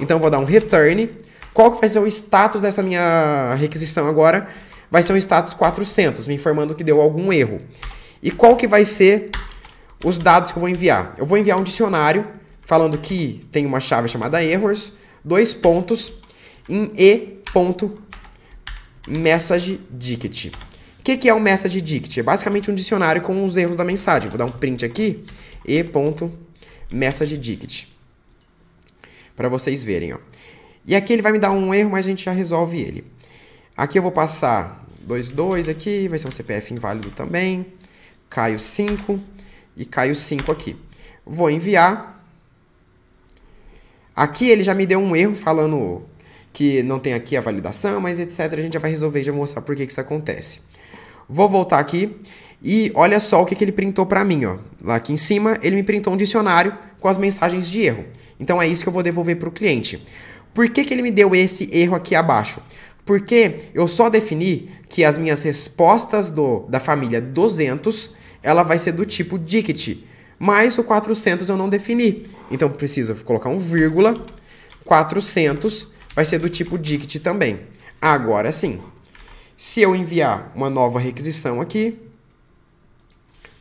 Então eu vou dar um return. Qual que vai ser o status dessa minha requisição agora? Vai ser um status 400, me informando que deu algum erro. E qual que vai ser os dados que eu vou enviar? Eu vou enviar um dicionário falando que tem uma chave chamada errors, em e.messageDict. O que é o messageDict? É basicamente um dicionário com os erros da mensagem. Vou dar um print aqui, e.messageDict, para vocês verem. E aqui ele vai me dar um erro, mas a gente já resolve ele. Aqui eu vou passar 22 aqui, vai ser um CPF inválido também. Caio 5 e Caio 5 aqui. Vou enviar. Aqui ele já me deu um erro falando que não tem aqui a validação, mas etc. A gente já vai resolver e já mostrar por que isso acontece. Vou voltar aqui e olha só o que ele printou para mim, ó. Lá aqui em cima, ele me printou um dicionário com as mensagens de erro. Então é isso que eu vou devolver para o cliente. Por que ele me deu esse erro aqui abaixo? Porque eu só defini que as minhas respostas da família 200, ela vai ser do tipo DICT, mas o 400 eu não defini. Então preciso colocar um vírgula, 400 vai ser do tipo DICT também. Agora sim, se eu enviar uma nova requisição aqui,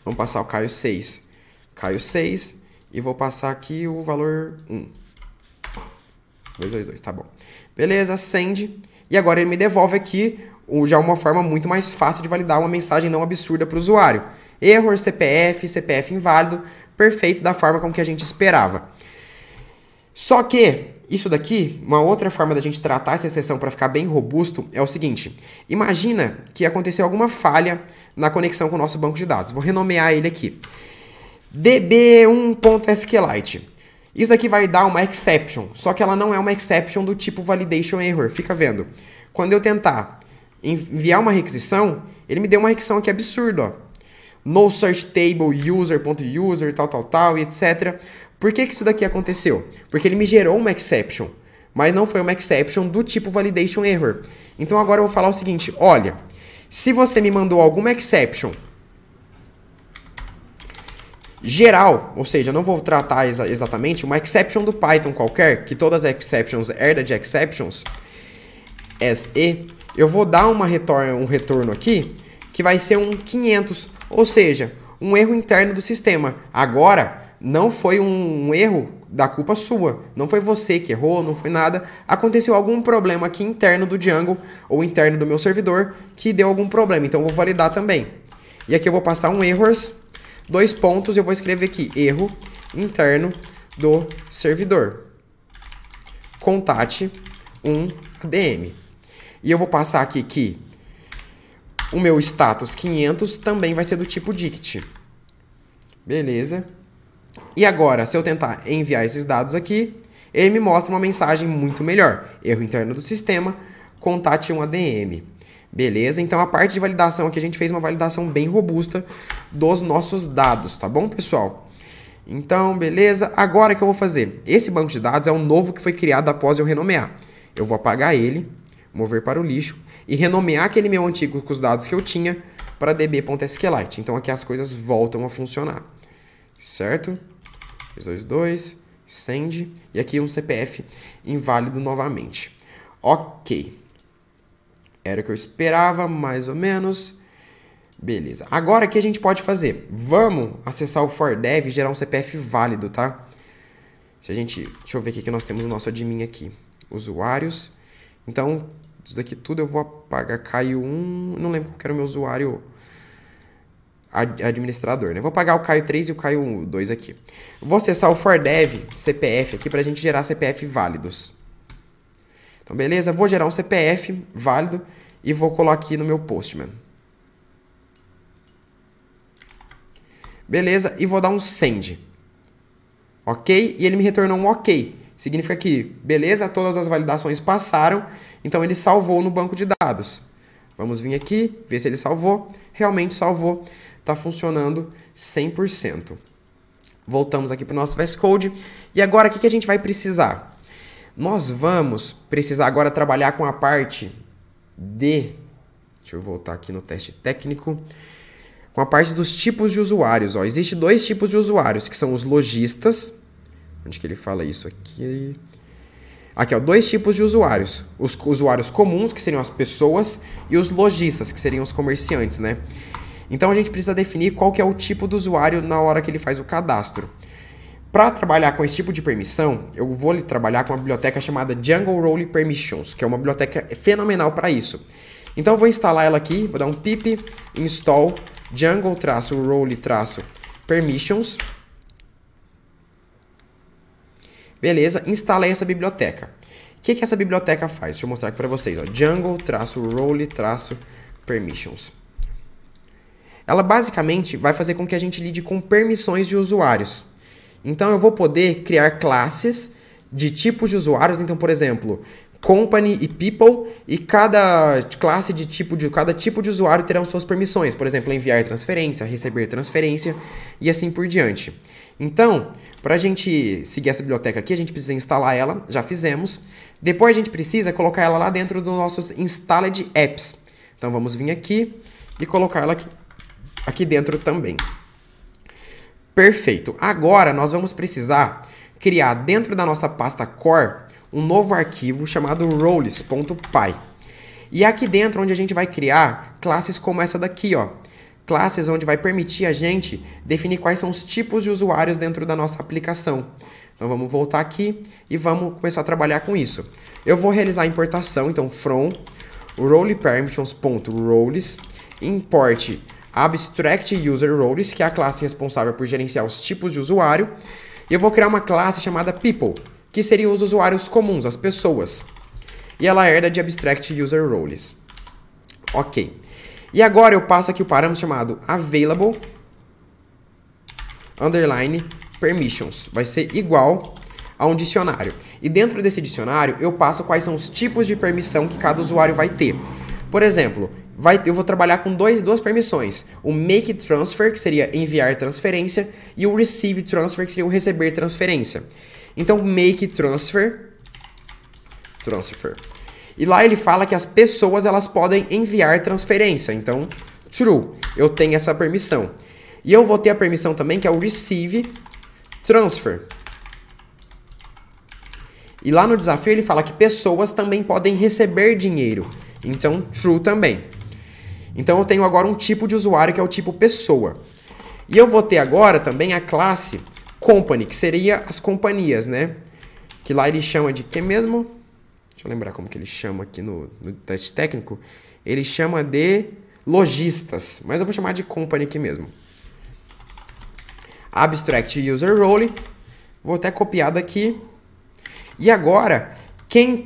vamos passar o Caio 6. Caio 6 e vou passar aqui o valor 1. 222, tá bom. Beleza, send. E agora ele me devolve aqui já uma forma muito mais fácil de validar uma mensagem não absurda para o usuário. Error, CPF inválido, perfeito da forma como que a gente esperava. Só que isso daqui, uma outra forma da gente tratar essa exceção para ficar bem robusto é o seguinte. Imagina que aconteceu alguma falha na conexão com o nosso banco de dados. Vou renomear ele aqui. db1.sqlite. Isso daqui vai dar uma exception, só que ela não é uma exception do tipo validation error. Fica vendo. Quando eu tentar enviar uma requisição, ele me deu uma requisição aqui absurda, ó. No search table user.user, tal, e etc. Por que isso daqui aconteceu? Porque ele me gerou uma exception, mas não foi uma exception do tipo validation error. Então agora eu vou falar o seguinte, olha, se você me mandou alguma exception geral, ou seja, não vou tratar exatamente uma exception do Python qualquer, que todas as exceptions herdam de exceptions, eu vou dar um retorno aqui, que vai ser um 500, ou seja, um erro interno do sistema. Agora, não foi um erro da culpa sua, não foi você que errou, não foi nada, aconteceu algum problema aqui interno do Django, ou interno do meu servidor, que deu algum problema, então eu vou validar também. E aqui eu vou passar um errors, 2 pontos, eu vou escrever aqui, erro interno do servidor. Contate um ADM. E eu vou passar aqui que o meu status 500 também vai ser do tipo DICT. Beleza. E agora, se eu tentar enviar esses dados aqui, ele me mostra uma mensagem muito melhor. Erro interno do sistema, contate um ADM. Beleza? Então, a parte de validação aqui, a gente fez uma validação bem robusta dos nossos dados, tá bom, pessoal? Então, beleza. Agora, o que eu vou fazer? Esse banco de dados é um novo que foi criado após eu renomear. Eu vou apagar ele, mover para o lixo e renomear aquele meu antigo com os dados que eu tinha para db.sqlite. Então, aqui as coisas voltam a funcionar. Certo? 322, send, e aqui um CPF inválido novamente. Ok. Era o que eu esperava, mais ou menos. Beleza. Agora, o que a gente pode fazer? Vamos acessar o ForDev e gerar um CPF válido, tá? Deixa eu ver o que nós temos no nosso admin aqui. Usuários. Então, isso daqui tudo eu vou apagar. Caio 1, não lembro qual era o meu usuário administrador, né? Vou apagar o Caio 3 e o Caio 2 aqui. Vou acessar o ForDev CPF aqui para a gente gerar CPF válidos. Então, beleza? Vou gerar um CPF válido e vou colocar aqui no meu Postman. Beleza? E vou dar um send. Ok? E ele me retornou um ok. Significa que, beleza, todas as validações passaram, então ele salvou no banco de dados. Vamos vir aqui, ver se ele salvou. Realmente salvou. Está funcionando 100%. Voltamos aqui para o nosso VS Code. E agora, o que a gente vai precisar? Nós vamos precisar agora trabalhar com a parte de... Deixa eu voltar aqui no teste técnico. Com a parte dos tipos de usuários. Ó. Existem 2 tipos de usuários, que são os lojistas. Onde que ele fala isso aqui? Aqui, ó, 2 tipos de usuários. Os usuários comuns, que seriam as pessoas, e os lojistas, que seriam os comerciantes, né? Então, a gente precisa definir qual que é o tipo do usuário na hora que ele faz o cadastro. Para trabalhar com esse tipo de permissão, eu vou trabalhar com uma biblioteca chamada Django Role Permissions, que é uma biblioteca fenomenal para isso. Então, eu vou instalar ela aqui, vou dar um pip install Django-Role-Permissions. Beleza, instalei essa biblioteca. O que essa biblioteca faz? Deixa eu mostrar aqui para vocês. Django-Role-Permissions. Ela basicamente vai fazer com que a gente lide com permissões de usuários. Então, eu vou poder criar classes de tipos de usuários. Então, por exemplo, company e people, e cada classe de cada tipo de usuário terão suas permissões, por exemplo, enviar transferência, receber transferência e assim por diante. Então, para a gente seguir essa biblioteca aqui, a gente precisa instalar ela, já fizemos. Depois a gente precisa colocar ela lá dentro dos nossos installed apps. Então vamos vir aqui e colocar ela aqui dentro também. Perfeito. Agora nós vamos precisar criar dentro da nossa pasta core um novo arquivo chamado roles.py. E aqui dentro onde a gente vai criar classes como essa daqui, ó. Classes onde vai permitir a gente definir quais são os tipos de usuários dentro da nossa aplicação. Então vamos voltar aqui e vamos começar a trabalhar com isso. Eu vou realizar a importação, então from rolePermissions.roles import abstract user roles, que é a classe responsável por gerenciar os tipos de usuário. E eu vou criar uma classe chamada people, que seriam os usuários comuns, as pessoas. E ela herda de abstract user roles. Ok. E agora eu passo aqui o parâmetro chamado available underline permissions. Vai ser igual a um dicionário. E dentro desse dicionário eu passo quais são os tipos de permissão que cada usuário vai ter. Por exemplo, eu vou trabalhar com duas permissões. O make transfer, que seria enviar transferência, e o receive transfer, que seria o receber transferência. Então, make transfer. E lá ele fala que as pessoas elas podem enviar transferência. Então, true, eu tenho essa permissão. E eu vou ter a permissão também, que é o receive transfer. E lá no desafio ele fala que pessoas também podem receber dinheiro. Então, true também. Então, eu tenho agora um tipo de usuário que é o tipo pessoa. E eu vou ter agora também a classe company, que seria as companhias, né? Que lá ele chama de que mesmo? Deixa eu lembrar como que ele chama aqui no teste técnico. Ele chama de lojistas, mas eu vou chamar de company aqui mesmo. Abstract user role. Vou até copiar daqui. E agora, quem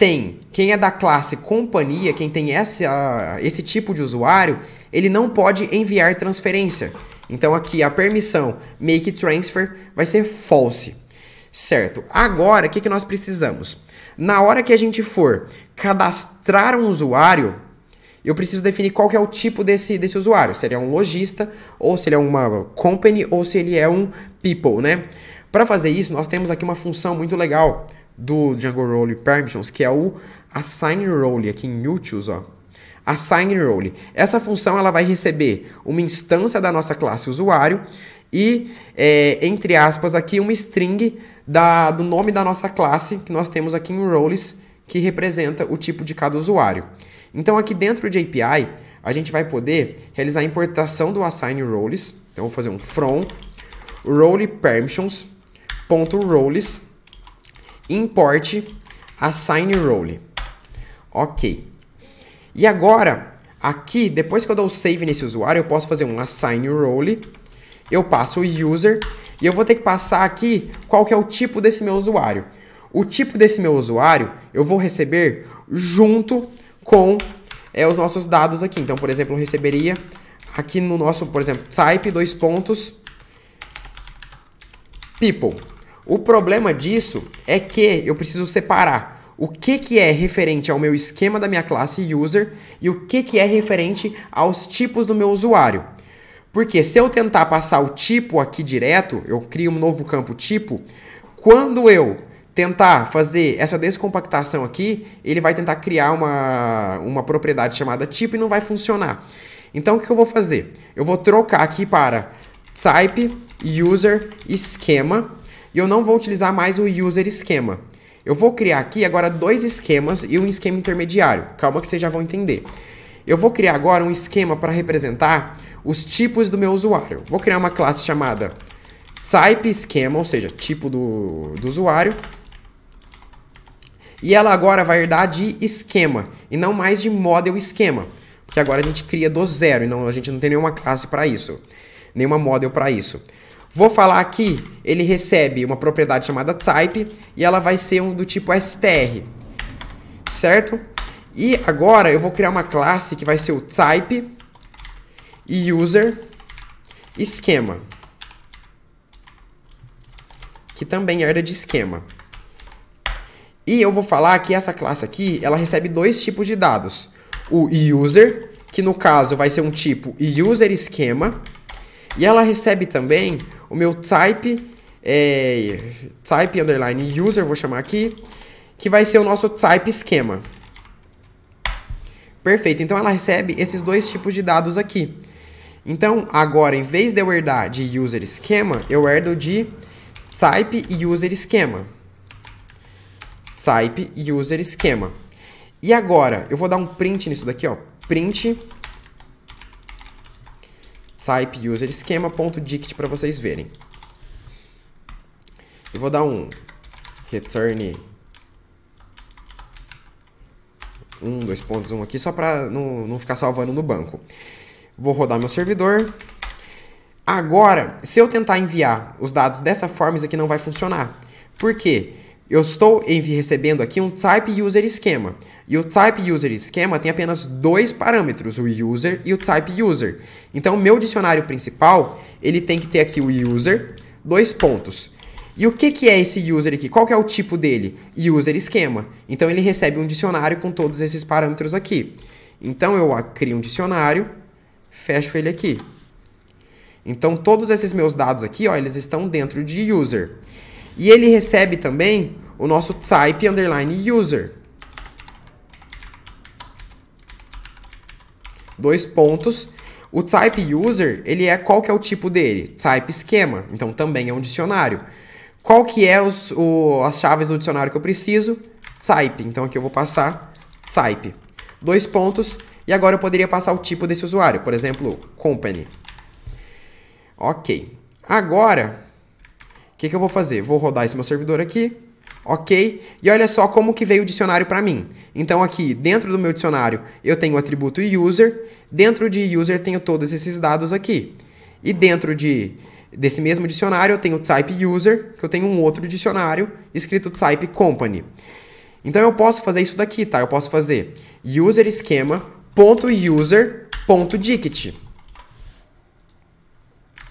é da classe companhia, quem tem esse tipo de usuário, ele não pode enviar transferência. Então aqui a permissão make transfer vai ser false. Certo. Agora, o que nós precisamos? Na hora que a gente for cadastrar um usuário, eu preciso definir qual que é o tipo desse usuário. Se ele é um lojista, ou se ele é uma company, ou se ele é um people, né? Para fazer isso, nós temos aqui uma função muito legal do Django Role Permissions, que é o assign role, aqui em utils, ó. Assign role. Essa função ela vai receber uma instância da nossa classe usuário e, entre aspas, aqui uma string do nome da nossa classe que nós temos aqui em roles, que representa o tipo de cada usuário. Então, aqui dentro de API, a gente vai poder realizar a importação do assign roles. Então, eu vou fazer um from rolePermissions.roles import assign role. Ok. E agora, aqui, depois que eu dou o save nesse usuário, eu posso fazer um assign role. Eu passo o user e eu vou ter que passar aqui qual que é o tipo desse meu usuário. O tipo desse meu usuário eu vou receber junto com os nossos dados aqui. Então, por exemplo, eu receberia aqui no nosso, por exemplo, type, people. O problema disso é que eu preciso separar o que é referente ao meu esquema da minha classe user e o que é referente aos tipos do meu usuário. Porque se eu tentar passar o tipo aqui direto, eu crio um novo campo tipo, quando eu tentar fazer essa descompactação aqui, ele vai tentar criar uma propriedade chamada tipo e não vai funcionar. Então, o que eu vou fazer? Eu vou trocar aqui para type user esquema e eu não vou utilizar mais o user esquema. Eu vou criar aqui agora dois esquemas e um esquema intermediário. Calma que vocês já vão entender. Eu vou criar agora um esquema para representar os tipos do meu usuário. Vou criar uma classe chamada type esquema, ou seja, tipo do usuário. E ela agora vai herdar de esquema e não mais de model esquema. Porque agora a gente cria do zero e a gente não tem nenhuma classe para isso. Nenhuma model para isso. Vou falar aqui, ele recebe uma propriedade chamada type e ela vai ser do tipo str. Certo? E agora eu vou criar uma classe que vai ser o type user esquema, que também herda de esquema. E eu vou falar que essa classe aqui, ela recebe dois tipos de dados. O user, que no caso vai ser um tipo user schema, e ela recebe também o meu type underline user, vou chamar aqui, que vai ser o nosso type schema. Perfeito, então ela recebe esses dois tipos de dados aqui. Então, agora, em vez de eu herdar de user schema, eu herdo de type user schema. Type user schema. E agora, eu vou dar um print nisso daqui, ó. Print type user schema.dict para vocês verem. Eu vou dar um return 2.1 aqui, só para não ficar salvando no banco. Vou rodar meu servidor. Agora, se eu tentar enviar os dados dessa forma, isso aqui não vai funcionar. Por quê? Eu estou recebendo aqui um type user schema. E o type user schema tem apenas dois parâmetros, o user e o type user. Então, o meu dicionário principal, ele tem que ter aqui o user, dois pontos. E o que é esse user aqui? Qual que é o tipo dele? User schema. Então, ele recebe um dicionário com todos esses parâmetros aqui. Então, eu crio um dicionário, fecho ele aqui. Então, todos esses meus dados aqui, ó, eles estão dentro de user. E ele recebe também o nosso type underline user. Dois pontos. O type user, qual que é o tipo dele? Type schema. Então, também é um dicionário. Qual que é as chaves do dicionário que eu preciso? Type. Então, aqui eu vou passar type. Dois pontos. E agora eu poderia passar o tipo desse usuário. Por exemplo, company. Ok. Agora, o que eu vou fazer? Vou rodar esse meu servidor aqui. Ok. E olha só como que veio o dicionário para mim. Então, aqui, dentro do meu dicionário, eu tenho o atributo user. Dentro de user, tenho todos esses dados aqui. E dentro desse mesmo dicionário, eu tenho o type user, que eu tenho um outro dicionário escrito type company. Então, eu posso fazer isso daqui, tá? Eu posso fazer user schema.user.dict.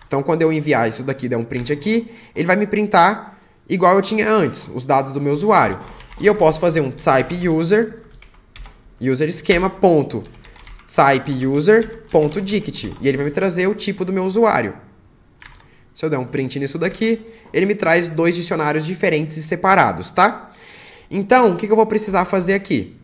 Então, quando eu enviar isso daqui, der um print aqui, ele vai me printar igual eu tinha antes, os dados do meu usuário. E eu posso fazer um type user schema.type user.dict. E ele vai me trazer o tipo do meu usuário. Se eu der um print nisso daqui, ele me traz dois dicionários diferentes e separados, tá? Então, o que eu vou precisar fazer aqui?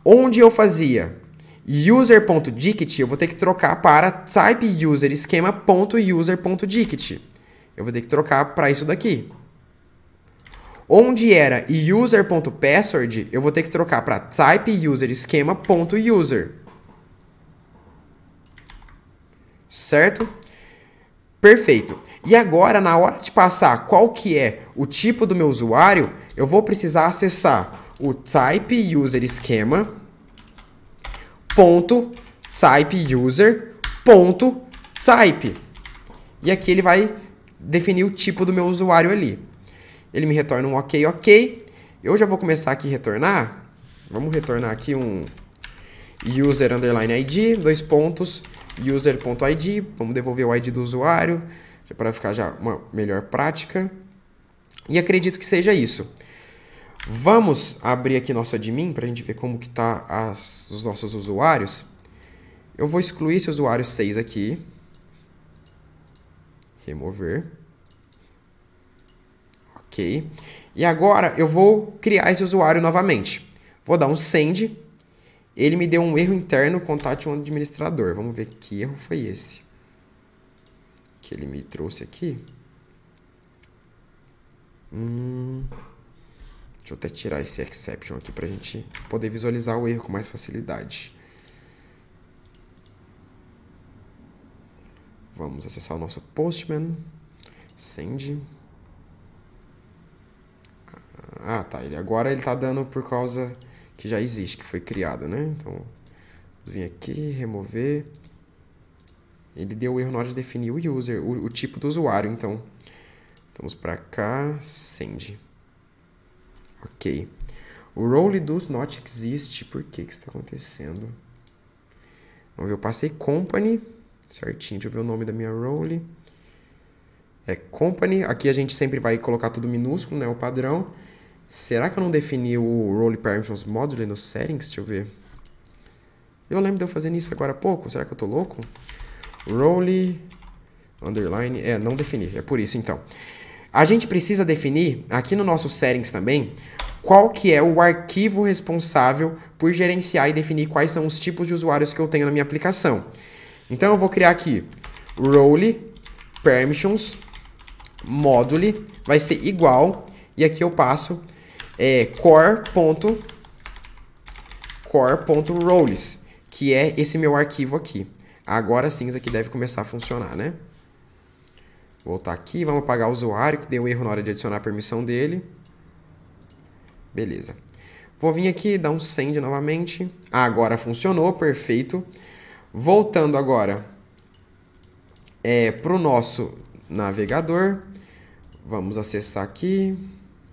Onde eu fazia user.dict, eu vou ter que trocar para type user schema.user.dict. Eu vou ter que trocar para isso daqui. Onde era user.password, eu vou ter que trocar para type user schema.user. Certo? Perfeito. E agora, na hora de passar qual que é o tipo do meu usuário, eu vou precisar acessar o type user schema.type user.type. E aqui ele vai definir o tipo do meu usuário ali. Ele me retorna um ok. Eu já vou começar aqui a retornar. Vamos retornar aqui um user underline id, dois pontos, user.id. Vamos devolver o id do usuário, para ficar já uma melhor prática. E acredito que seja isso. Vamos abrir aqui nosso admin para a gente ver como que tá os nossos usuários. Eu vou excluir esse usuário 6 aqui. Remover. Ok. E agora eu vou criar esse usuário novamente. Vou dar um send. Ele me deu um erro interno, contate um administrador. Vamos ver que erro foi esse. Que ele me trouxe aqui. Deixa eu até tirar esse exception aqui para a gente poder visualizar o erro com mais facilidade. Vamos acessar o nosso Postman. Send. Ah, tá. Agora ele tá dando por causa que já existe, que foi criado, né? Então, vou vir aqui, remover. Ele deu erro na hora de definir o user, o tipo do usuário. Então, vamos para cá, send. Ok. O role does not exist. Por que isso está acontecendo? Vamos ver, eu passei company. Certinho, deixa eu ver o nome da minha role. É company. Aqui a gente sempre vai colocar tudo minúsculo, né? O padrão. Será que eu não defini o Role Permissions Module nos settings? Deixa eu ver. Eu lembro de eu fazendo isso agora há pouco. Será que eu tô louco? Role, underline, não defini. É por isso, então. A gente precisa definir, aqui no nosso settings também, qual que é o arquivo responsável por gerenciar e definir quais são os tipos de usuários que eu tenho na minha aplicação. Então, eu vou criar aqui Role Permissions Module, vai ser igual, e aqui eu passo core.roles, que é esse meu arquivo aqui. Agora sim, isso aqui deve começar a funcionar, né? Voltar aqui, vamos apagar o usuário, que deu erro na hora de adicionar a permissão dele. Beleza. Vou vir aqui, dar um send novamente. Agora funcionou, perfeito. Voltando agora para o nosso navegador. Vamos acessar aqui.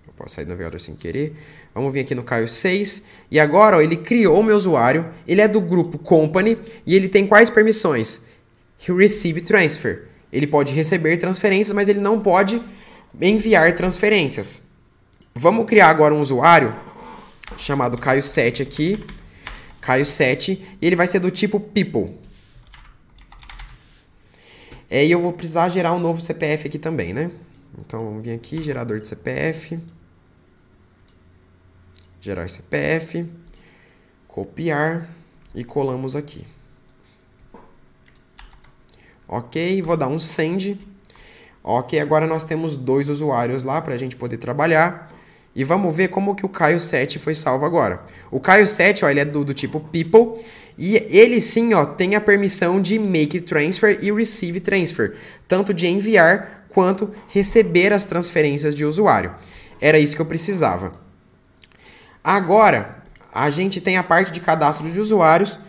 Eu posso sair do navegador sem querer. Vamos vir aqui no Caio 6. E agora, ó, ele criou o meu usuário. Ele é do grupo Company. E ele tem quais permissões? Receive Transfer. Ele pode receber transferências, mas ele não pode enviar transferências. Vamos criar agora um usuário chamado Caio 7 aqui. Caio 7. E ele vai ser do tipo People. E eu vou precisar gerar um novo CPF aqui também, né? Então, vamos vir aqui, gerador de CPF. Gerar CPF. Copiar. E colamos aqui. Ok, vou dar um send. Ok, agora nós temos 2 usuários lá para a gente poder trabalhar. E vamos ver como que o Caio 7 foi salvo agora. O Caio 7, ó, ele é do tipo People. E ele sim, ó, tem a permissão de Make Transfer e Receive Transfer. Tanto de enviar quanto receber as transferências de usuário. Era isso que eu precisava. Agora, a gente tem a parte de cadastro de usuários.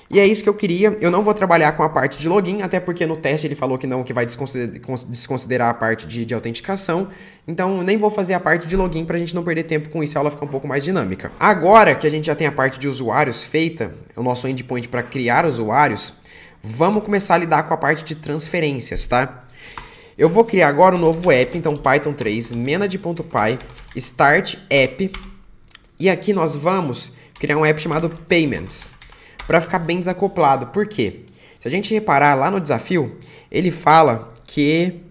E é isso que eu queria. Eu não vou trabalhar com a parte de login, até porque no teste ele falou que não, que vai desconsiderar a parte de autenticação. Então, eu nem vou fazer a parte de login para a gente não perder tempo com isso e a aula ficar um pouco mais dinâmica. Agora que a gente já tem a parte de usuários feita, o nosso endpoint para criar usuários, vamos começar a lidar com a parte de transferências, tá? Eu vou criar agora um novo app, então Python 3, menad.py, start app, e aqui nós vamos criar um app chamado Payments, para ficar bem desacoplado. Por quê? Se a gente reparar lá no desafio, ele fala que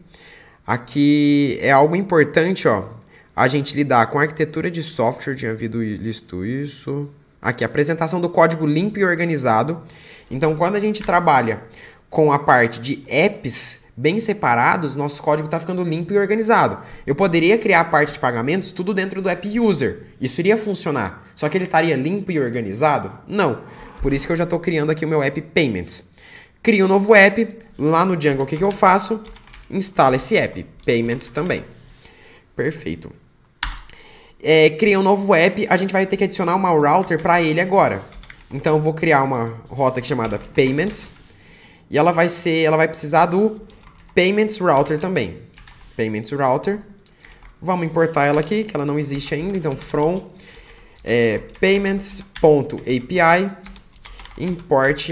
aqui é algo importante, ó, a gente lidar com arquitetura de software, tinha havido listo isso. Aqui, apresentação do código limpo e organizado. Então, quando a gente trabalha com a parte de apps bem separados, nosso código está ficando limpo e organizado. Eu poderia criar a parte de pagamentos tudo dentro do app user. Isso iria funcionar. Só que ele estaria limpo e organizado? Não. Por isso que eu já estou criando aqui o meu app Payments. Crio um novo app. Lá no Django, o que eu faço? Instalo esse app. Payments também. Perfeito. Criei um novo app. A gente vai ter que adicionar uma router para ele agora. Então, eu vou criar uma rota aqui chamada Payments. E ela vai precisar do Payments Router também. Payments Router. Vamos importar ela aqui, que ela não existe ainda. Então, from payments.api import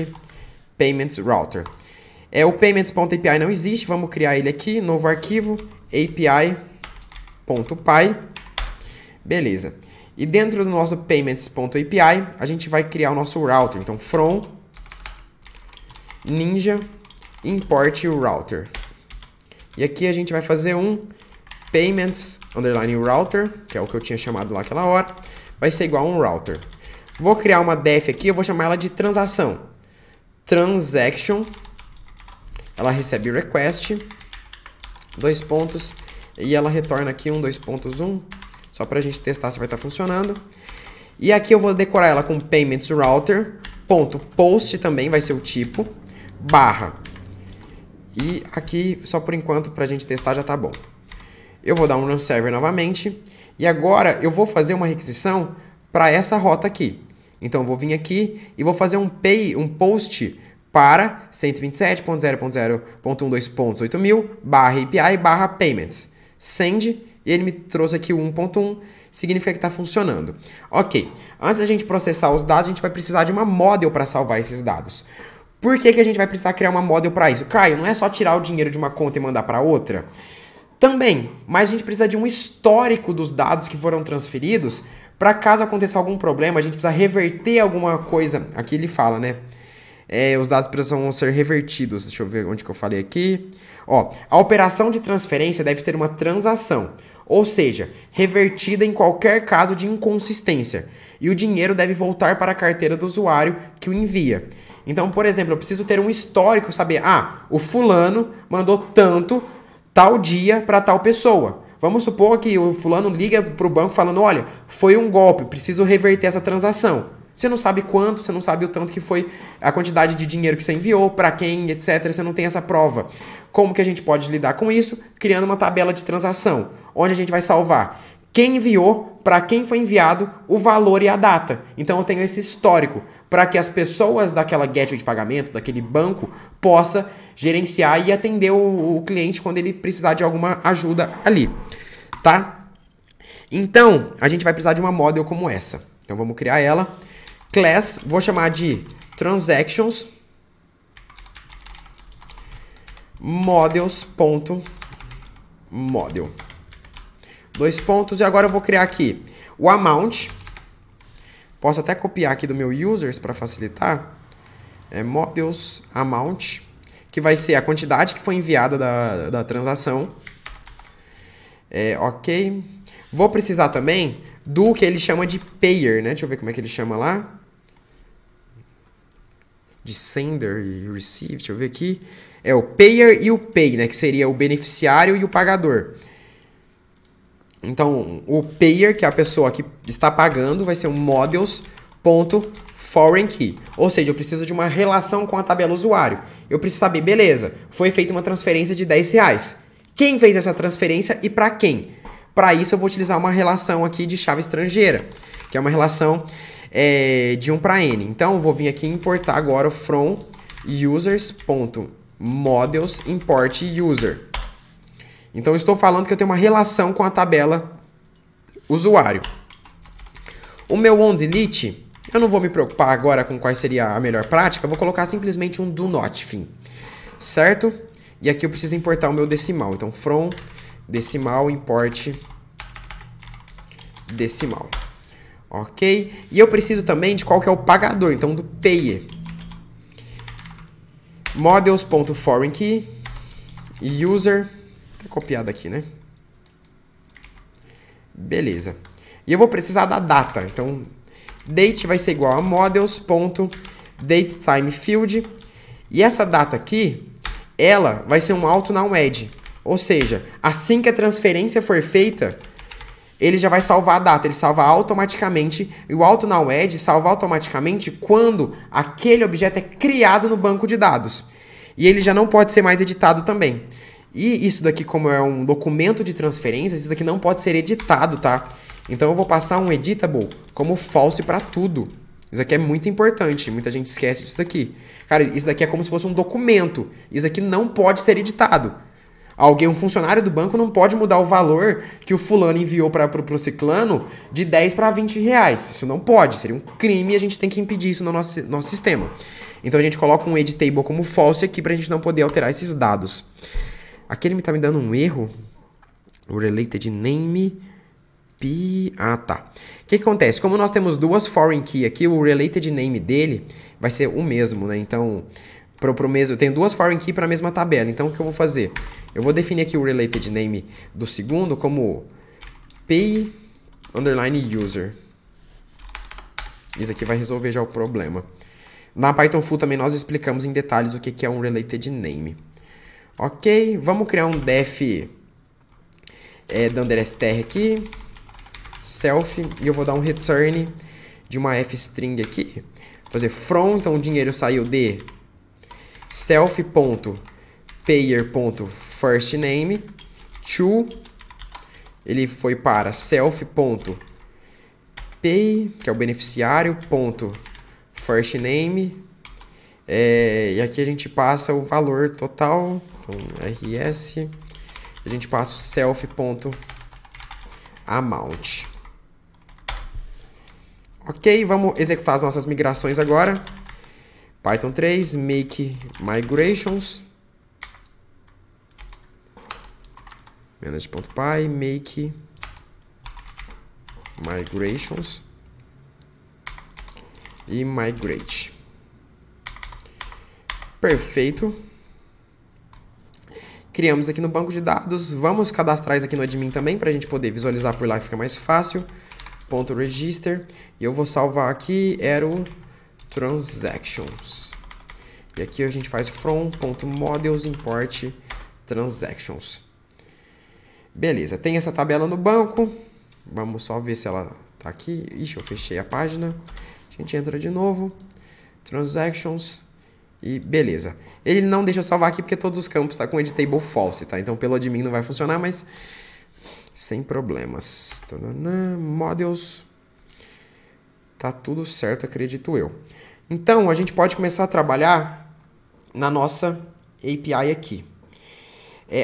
payments router. O payments.api não existe, vamos criar ele aqui, novo arquivo, api.py. Beleza. E dentro do nosso payments.api, a gente vai criar o nosso router. Então, from ninja import router. E aqui a gente vai fazer um payments underline router, que é o que eu tinha chamado lá aquela hora. Vai ser igual a um router. Vou criar uma def aqui, eu vou chamar ela de transação. Transaction. Ela recebe request. 2 pontos. E ela retorna aqui 2.1. Só para a gente testar se vai estar funcionando. E aqui eu vou decorar ela com payments router. .post também vai ser o tipo. Barra. E aqui, só por enquanto, para a gente testar já tá bom. Eu vou dar um run server novamente. E agora eu vou fazer uma requisição para essa rota aqui. Então, eu vou vir aqui e vou fazer um post para 127.0.0.12.8000 barra API barra payments. Send, e ele me trouxe aqui o 1.1, significa que está funcionando. Ok, antes da gente processar os dados, a gente vai precisar de uma model para salvar esses dados. Por que a gente vai precisar criar uma model para isso? Caio, não é só tirar o dinheiro de uma conta e mandar para outra? Também, mas a gente precisa de um histórico dos dados que foram transferidos para caso aconteça algum problema, a gente precisa reverter alguma coisa. Aqui ele fala, né? Os dados precisam ser revertidos. Deixa eu ver onde que eu falei aqui. Ó, a operação de transferência deve ser uma transação, ou seja, revertida em qualquer caso de inconsistência. E o dinheiro deve voltar para a carteira do usuário que o envia. Então, por exemplo, eu preciso ter um histórico, saber, o fulano mandou tanto tal dia para tal pessoa. Vamos supor que o fulano liga para o banco falando, olha, foi um golpe, preciso reverter essa transação. Você não sabe quanto, você não sabe o tanto que foi a quantidade de dinheiro que você enviou, para quem, etc. Você não tem essa prova. Como que a gente pode lidar com isso? Criando uma tabela de transação, onde a gente vai salvar quem enviou, para quem foi enviado, o valor e a data. Então eu tenho esse histórico, para que as pessoas daquela gateway de pagamento, daquele banco, possa gerenciar e atender o cliente quando ele precisar de alguma ajuda ali, tá? Então, a gente vai precisar de uma model como essa. Então vamos criar ela. Class, vou chamar de transactions models.model. 2 pontos. E agora eu vou criar aqui o amount. Posso até copiar aqui do meu users para facilitar. Models amount, que vai ser a quantidade que foi enviada da transação. Ok. Vou precisar também do que ele chama de payer, né? Deixa eu ver como é que ele chama lá. De sender e receive, deixa eu ver aqui. É o payer e o pay, né? Que seria o beneficiário e o pagador. Então, o payer, que é a pessoa que está pagando, vai ser um models.foreign-key. Ou seja, eu preciso de uma relação com a tabela usuário. Eu preciso saber, beleza, foi feita uma transferência de R$10. Quem fez essa transferência e para quem? Para isso, eu vou utilizar uma relação aqui de chave estrangeira, que é uma relação de 1 para N. Então, eu vou vir aqui e importar agora o from users.models import user. Então, eu estou falando que eu tenho uma relação com a tabela usuário. O meu onDelete, eu não vou me preocupar agora com qual seria a melhor prática, eu vou colocar simplesmente um do not, fim. Certo? E aqui eu preciso importar o meu decimal. Então, from decimal import decimal. Ok? E eu preciso também de qual que é o pagador, então do payer. Models.foreign-key user. Copiado aqui, né? Beleza. E eu vou precisar da data. Então, date vai ser igual a models.datetimefield. E essa data aqui, ela vai ser um auto now add. Ou seja, assim que a transferência for feita, ele já vai salvar a data. Ele salva automaticamente. E o auto now add salva automaticamente quando aquele objeto é criado no banco de dados. E ele já não pode ser mais editado também. E isso daqui, como é um documento de transferência, isso daqui não pode ser editado, tá? Então eu vou passar um editable como false para tudo. Isso aqui é muito importante, muita gente esquece disso daqui. Cara, isso daqui é como se fosse um documento. Isso aqui não pode ser editado. Um funcionário do banco não pode mudar o valor que o fulano enviou para o ciclano de 10 para 20 reais. Isso não pode, seria um crime e a gente tem que impedir isso no nosso sistema. Então a gente coloca um editable como false aqui para a gente não poder alterar esses dados. Aqui ele tá me dando um erro. O related name. Tá. O que acontece? Como nós temos duas foreign key aqui, o related name dele vai ser o mesmo, né? Então, pro mesmo, eu tenho duas foreign key para a mesma tabela. Então, o que eu vou fazer? Eu vou definir aqui o related name do segundo como pay_user. Isso aqui vai resolver já o problema. Na Python Full também nós explicamos em detalhes o que é um related name. Ok, vamos criar um def str aqui, self, e eu vou dar um return de uma f-string aqui, fazer from, então o dinheiro saiu de self.payer.firstname to, ele foi para self.pay, que é o beneficiário, .firstname, e aqui a gente passa o valor total. Então, rs, a gente passa o self.amount. Ok, vamos executar as nossas migrações agora. Python 3, make migrations. manage.py, make migrations e migrate. Perfeito. Criamos aqui no banco de dados. Vamos cadastrar isso aqui no admin também, para a gente poder visualizar por lá que fica mais fácil. .register. E eu vou salvar aqui, arrow transactions. E aqui a gente faz from.models import transactions. Beleza, tem essa tabela no banco. Vamos só ver se ela tá aqui. Ixi, eu fechei a página. A gente entra de novo. Transactions. E beleza. Ele não deixa eu salvar aqui porque todos os campos estão com editable false, tá? Então pelo admin não vai funcionar, mas sem problemas. Models. Tá tudo certo, acredito eu. Então a gente pode começar a trabalhar na nossa API aqui.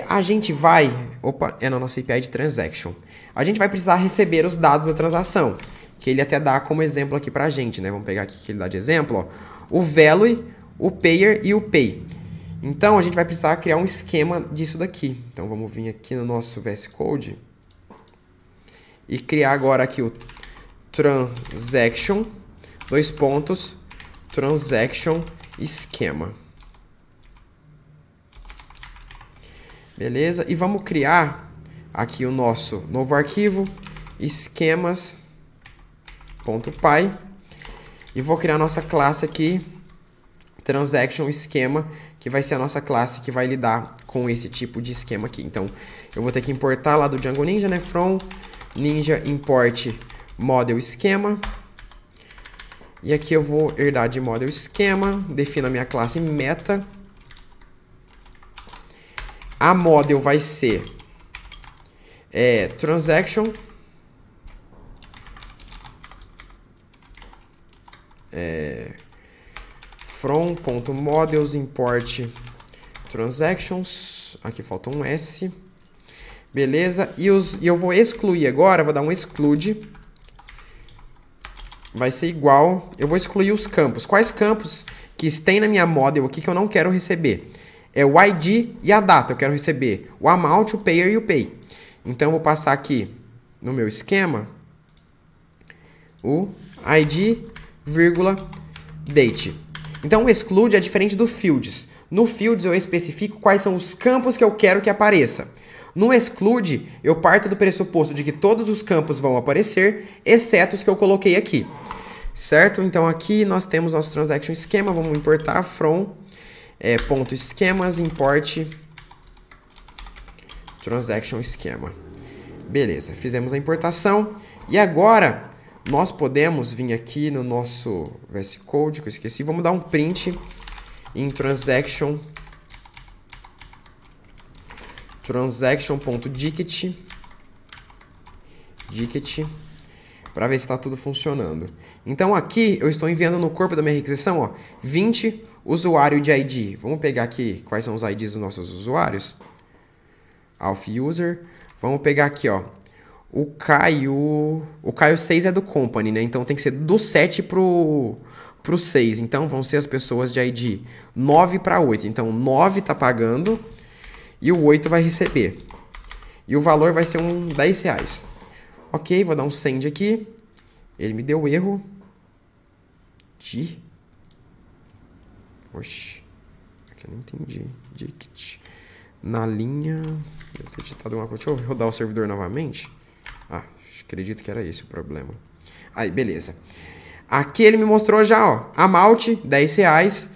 A gente vai... Opa, é na nossa API de transaction. A gente vai precisar receber os dados da transação, que ele até dá como exemplo aqui pra gente, né? Vamos pegar aqui que ele dá de exemplo, ó. O value, o payer e o pay. Então, a gente vai precisar criar um esquema disso daqui. Então, vamos vir aqui no nosso VS Code e criar agora aqui o transaction, transaction esquema. Beleza? E vamos criar aqui o nosso novo arquivo, esquemas.py. E vou criar a nossa classe aqui, transaction esquema, que vai ser a nossa classe que vai lidar com esse tipo de esquema aqui. Então, eu vou ter que importar lá do Django Ninja, né? From Ninja import model esquema. E aqui eu vou herdar de model esquema, defino a minha classe meta. A model vai ser transaction from.models import transactions. Aqui falta um S. Beleza. E eu vou excluir agora, vou dar um exclude. Vai ser igual. Eu vou excluir os campos. Quais campos que tem na minha model aqui que eu não quero receber? É o ID e a data. Eu quero receber o amount, o payer e o pay. Então, eu vou passar aqui no meu esquema o ID, date. Então, o exclude é diferente do fields. No fields, eu especifico quais são os campos que eu quero que apareça. No exclude, eu parto do pressuposto de que todos os campos vão aparecer, exceto os que eu coloquei aqui. Certo? Então, aqui nós temos nosso transaction esquema. Vamos importar from... ponto esquemas, import transaction esquema. Beleza, fizemos a importação. E agora, nós podemos vir aqui no nosso VS Code, que eu esqueci. Vamos dar um print em transaction.dict para ver se está tudo funcionando. Então, aqui eu estou enviando no corpo da minha requisição, ó, 20 usuário de ID. Vamos pegar aqui quais são os IDs dos nossos usuários. Auth user. Vamos pegar aqui, ó. O Caio 6 é do company, né? Então tem que ser do 7 pro 6. Então vão ser as pessoas de ID 9 para 8. Então 9 tá pagando e o 8 vai receber. E o valor vai ser um R$10. Ok, vou dar um send aqui. Ele me deu erro de... Oxi, aqui eu não entendi. Dict. Na linha... Deve ter digitado alguma coisa. Deixa eu rodar o servidor novamente. Ah, acredito que era esse o problema. Aí, beleza. Aqui ele me mostrou já, ó. Amount, R$10.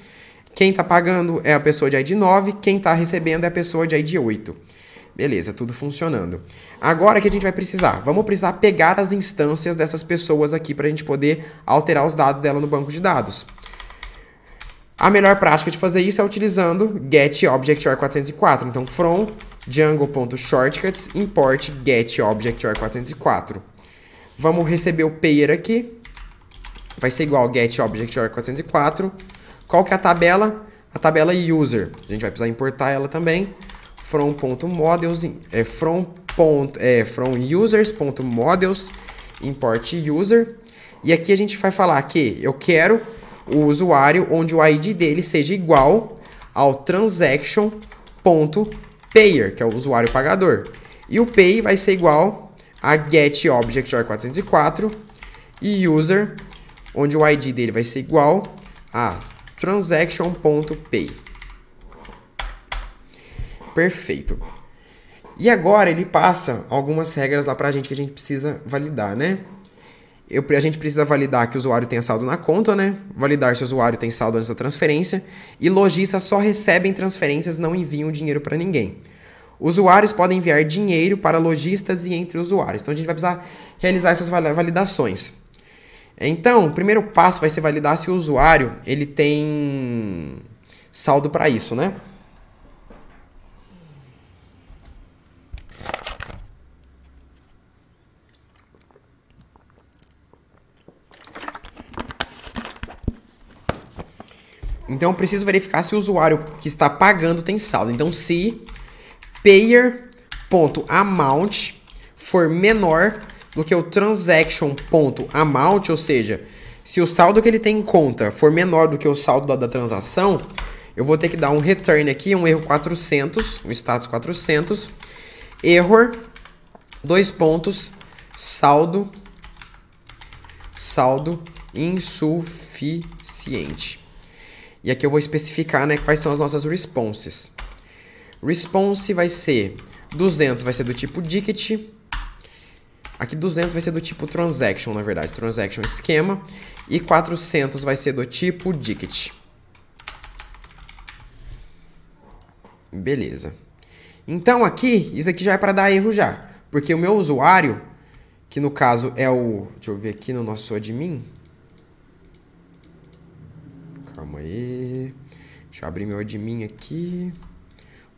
Quem tá pagando é a pessoa de ID 9. Quem tá recebendo é a pessoa de ID 8. Beleza, tudo funcionando. Agora o que a gente vai precisar? Vamos precisar pegar as instâncias dessas pessoas aqui para a gente poder alterar os dados dela no banco de dados. A melhor prática de fazer isso é utilizando getObjectOr404. Então, from Django.shortcuts import getObjectOr404. Vamos receber o payer aqui. Vai ser igual ao getObjectOr404. Qual que é a tabela? A tabela user. A gente vai precisar importar ela também. From.models, from users.models import user. E aqui a gente vai falar que eu quero o usuário onde o ID dele seja igual ao transaction.payer, que é o usuário pagador. E o pay vai ser igual a getObject.404 e user, onde o ID dele vai ser igual a transaction.pay. Perfeito. E agora ele passa algumas regras lá pra gente que a gente precisa validar, né? A gente precisa validar que o usuário tenha saldo na conta, né? Validar se o usuário tem saldo antes da transferência. E lojistas só recebem transferências, não enviam dinheiro para ninguém. Usuários podem enviar dinheiro para lojistas e entre usuários. Então a gente vai precisar realizar essas validações. Então, o primeiro passo vai ser validar se o usuário ele tem saldo para isso, né? Então, eu preciso verificar se o usuário que está pagando tem saldo. Então, se payer.amount for menor do que o transaction.amount, ou seja, se o saldo que ele tem em conta for menor do que o saldo da transação, eu vou ter que dar um return aqui, um erro 400, um status 400, error, saldo insuficiente. E aqui eu vou especificar, né, quais são as nossas responses. Response vai ser 200, vai ser do tipo Dict. Aqui 200 vai ser do tipo Transaction, na verdade. Transaction Schema. E 400 vai ser do tipo Dict. Beleza. Então aqui, isso aqui já é para dar erro já. Porque o meu usuário, que no caso é o... Deixa eu ver aqui no nosso admin... Calma aí. Deixa eu abrir meu admin aqui.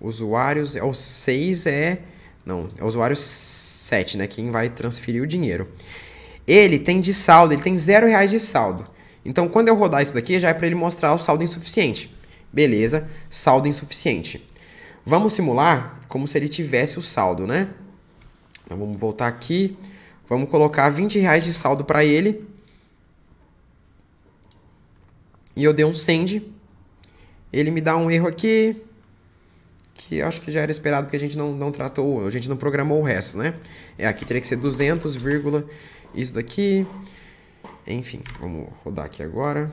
Usuários é o 6 Não, é o usuário 7, né? Quem vai transferir o dinheiro. Ele tem de saldo, ele tem R$0 de saldo. Então, quando eu rodar isso daqui, já é para ele mostrar o saldo insuficiente. Beleza, saldo insuficiente. Vamos simular como se ele tivesse o saldo, né? Então, vamos voltar aqui. Vamos colocar R$20 de saldo para ele. E eu dei um send. Ele me dá um erro aqui. Que eu acho que já era esperado, porque a gente não tratou, a gente não programou o resto, né? Aqui teria que ser 200, isso daqui. Enfim, vamos rodar aqui agora.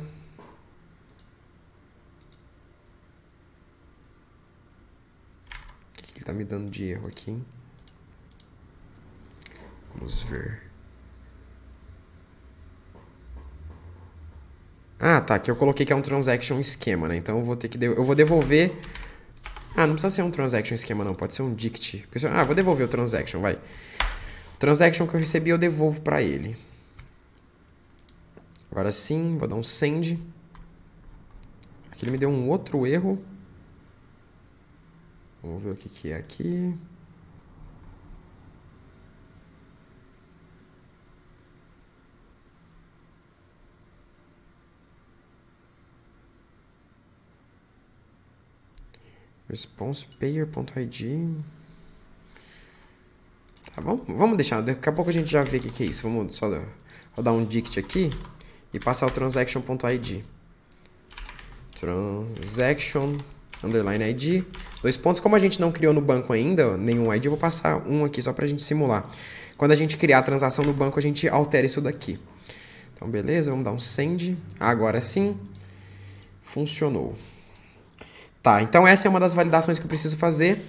O que ele tá me dando de erro aqui? Vamos ver. Ah, tá. Aqui eu coloquei que é um transaction esquema, né? Então eu vou ter que... Eu vou devolver... Ah, não precisa ser um transaction esquema, não. Pode ser um dict. Ah, vou devolver o transaction, vai. O transaction que eu recebi, eu devolvo pra ele. Agora sim, vou dar um send. Aqui ele me deu um outro erro. Vamos ver o que é aqui. Response payer.id. Tá bom? Vamos deixar. Daqui a pouco a gente já vê o que é isso. Vamos só rodar um dict aqui e passar o transaction.id. Transaction underline ID. 2 pontos. Como a gente não criou no banco ainda nenhum ID, eu vou passar um aqui só pra gente simular. Quando a gente criar a transação no banco, a gente altera isso daqui. Então, beleza. Vamos dar um send. Agora sim. Funcionou. Tá, então essa é uma das validações que eu preciso fazer.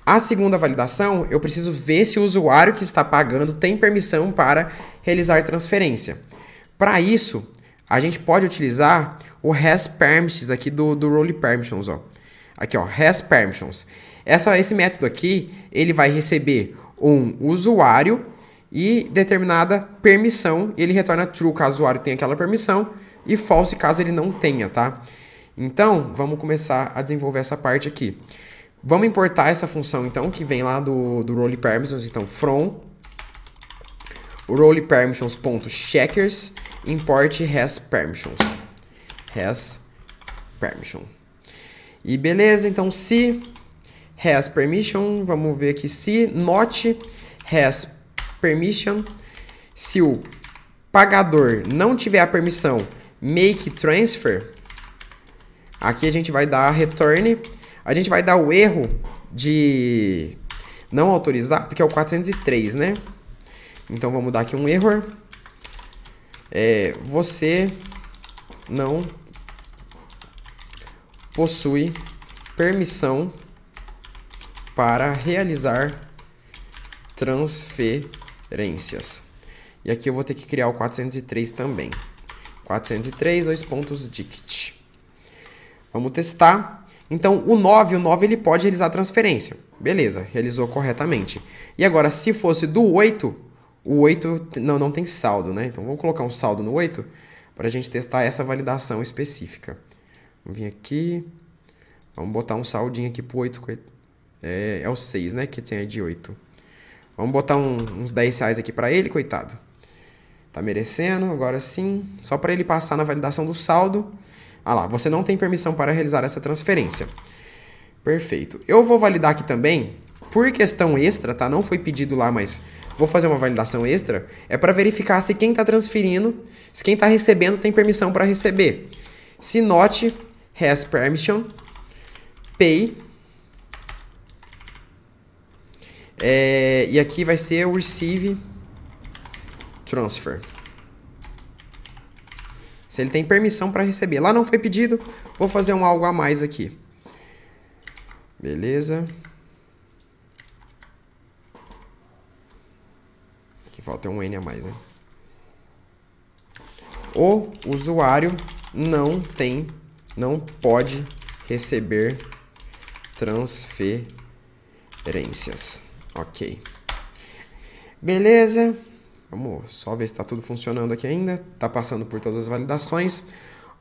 A segunda validação, eu preciso ver se o usuário que está pagando tem permissão para realizar transferência. Para isso, a gente pode utilizar o hasPermissions aqui do RolePermissions, ó. Aqui, ó, hasPermissions. Esse método aqui, ele vai receber um usuário e determinada permissão. E ele retorna true caso o usuário tenha aquela permissão e false caso ele não tenha, tá? Então, vamos começar a desenvolver essa parte aqui. Vamos importar essa função, então, que vem lá do RolePermissions. Então, from RolePermissions.checkers import hasPermissions. hasPermission. E beleza, então, se hasPermission, vamos ver aqui, se not hasPermission, se o pagador não tiver a permissão make transfer, aqui a gente vai dar return, a gente vai dar o erro não autorizado, que é o 403, né? Então vamos dar aqui um error. Você não possui permissão para realizar transferências. E aqui eu vou ter que criar o 403 também. 403, 2 pontos, dict. Vamos testar. Então, o 9 ele pode realizar transferência. Beleza, realizou corretamente. E agora, se fosse do 8, o 8 não tem saldo, né? Então, vamos colocar um saldo no 8 para a gente testar essa validação específica. Vamos vir aqui. Vamos botar um saldinho aqui pro 8. É o 6, né? Que tem aí de 8. Vamos botar uns 10 reais aqui para ele, coitado. Tá merecendo, agora sim. Só para ele passar na validação do saldo. Ah lá, você não tem permissão para realizar essa transferência. Perfeito. Eu vou validar aqui também, por questão extra, tá? Não foi pedido lá, mas vou fazer uma validação extra. É para verificar se quem está transferindo, se quem está recebendo tem permissão para receber. Se not has permission, pay. E aqui vai ser o receive transfer. Se ele tem permissão para receber. Lá não foi pedido, vou fazer algo a mais aqui. Beleza. Aqui falta um N a mais, né? O usuário não pode receber transferências. Ok. Beleza. Vamos só ver se está tudo funcionando aqui ainda. Está passando por todas as validações.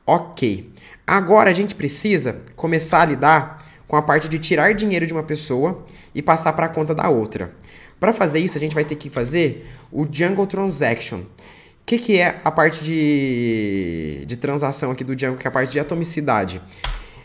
Ok. Agora a gente precisa começar a lidar com a parte de tirar dinheiro de uma pessoa e passar para a conta da outra. Para fazer isso, a gente vai ter que fazer o Django Transaction. O que é a parte de transação aqui do Django, que é a parte de atomicidade?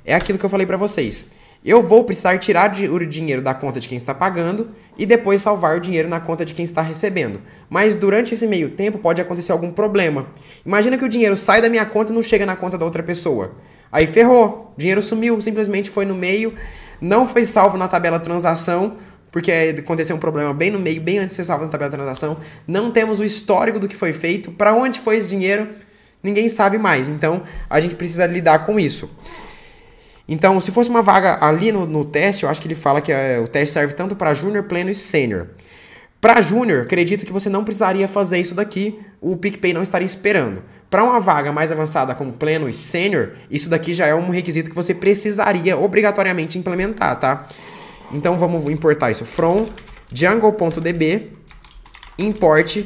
É aquilo que eu falei para vocês. Eu vou precisar tirar o dinheiro da conta de quem está pagando e depois salvar o dinheiro na conta de quem está recebendo. Mas durante esse meio tempo pode acontecer algum problema. Imagina que o dinheiro sai da minha conta e não chega na conta da outra pessoa. Aí ferrou, o dinheiro sumiu, simplesmente foi no meio, não foi salvo na tabela transação, porque aconteceu um problema bem no meio, bem antes de ser salvo na tabela transação. Não temos o histórico do que foi feito, para onde foi esse dinheiro, ninguém sabe mais. Então a gente precisa lidar com isso. Então, se fosse uma vaga ali no teste, eu acho que ele fala que o teste serve tanto para Júnior, Pleno e Sênior. Para Júnior, acredito que você não precisaria fazer isso daqui, o PicPay não estaria esperando. Para uma vaga mais avançada como Pleno e Sênior, isso daqui já é um requisito que você precisaria obrigatoriamente implementar, tá? Então, vamos importar isso. From Django.db import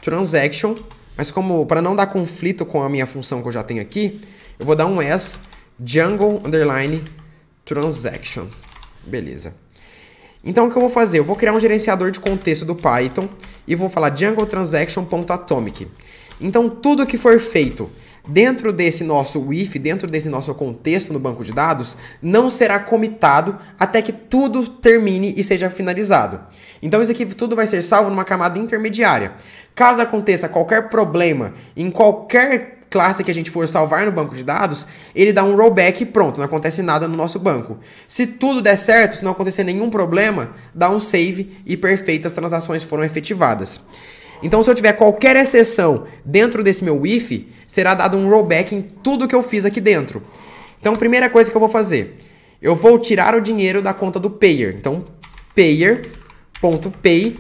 transaction, mas como para não dar conflito com a minha função que eu já tenho aqui, eu vou dar um S Django underline transaction. Beleza. Então o que eu vou fazer? Eu vou criar um gerenciador de contexto do Python e vou falar Django transaction.atomic. Então tudo que for feito dentro desse nosso if, dentro desse nosso contexto no banco de dados, não será comitado até que tudo termine e seja finalizado. Então isso aqui tudo vai ser salvo numa camada intermediária. Caso aconteça qualquer problema em qualquer classe que a gente for salvar no banco de dados, ele dá um rollback e pronto, não acontece nada no nosso banco. Se tudo der certo, se não acontecer nenhum problema, dá um save e perfeito, as transações foram efetivadas. Então, se eu tiver qualquer exceção dentro desse meu if, será dado um rollback em tudo que eu fiz aqui dentro. Então, primeira coisa que eu vou fazer, eu vou tirar o dinheiro da conta do payer. Então, payer.pay,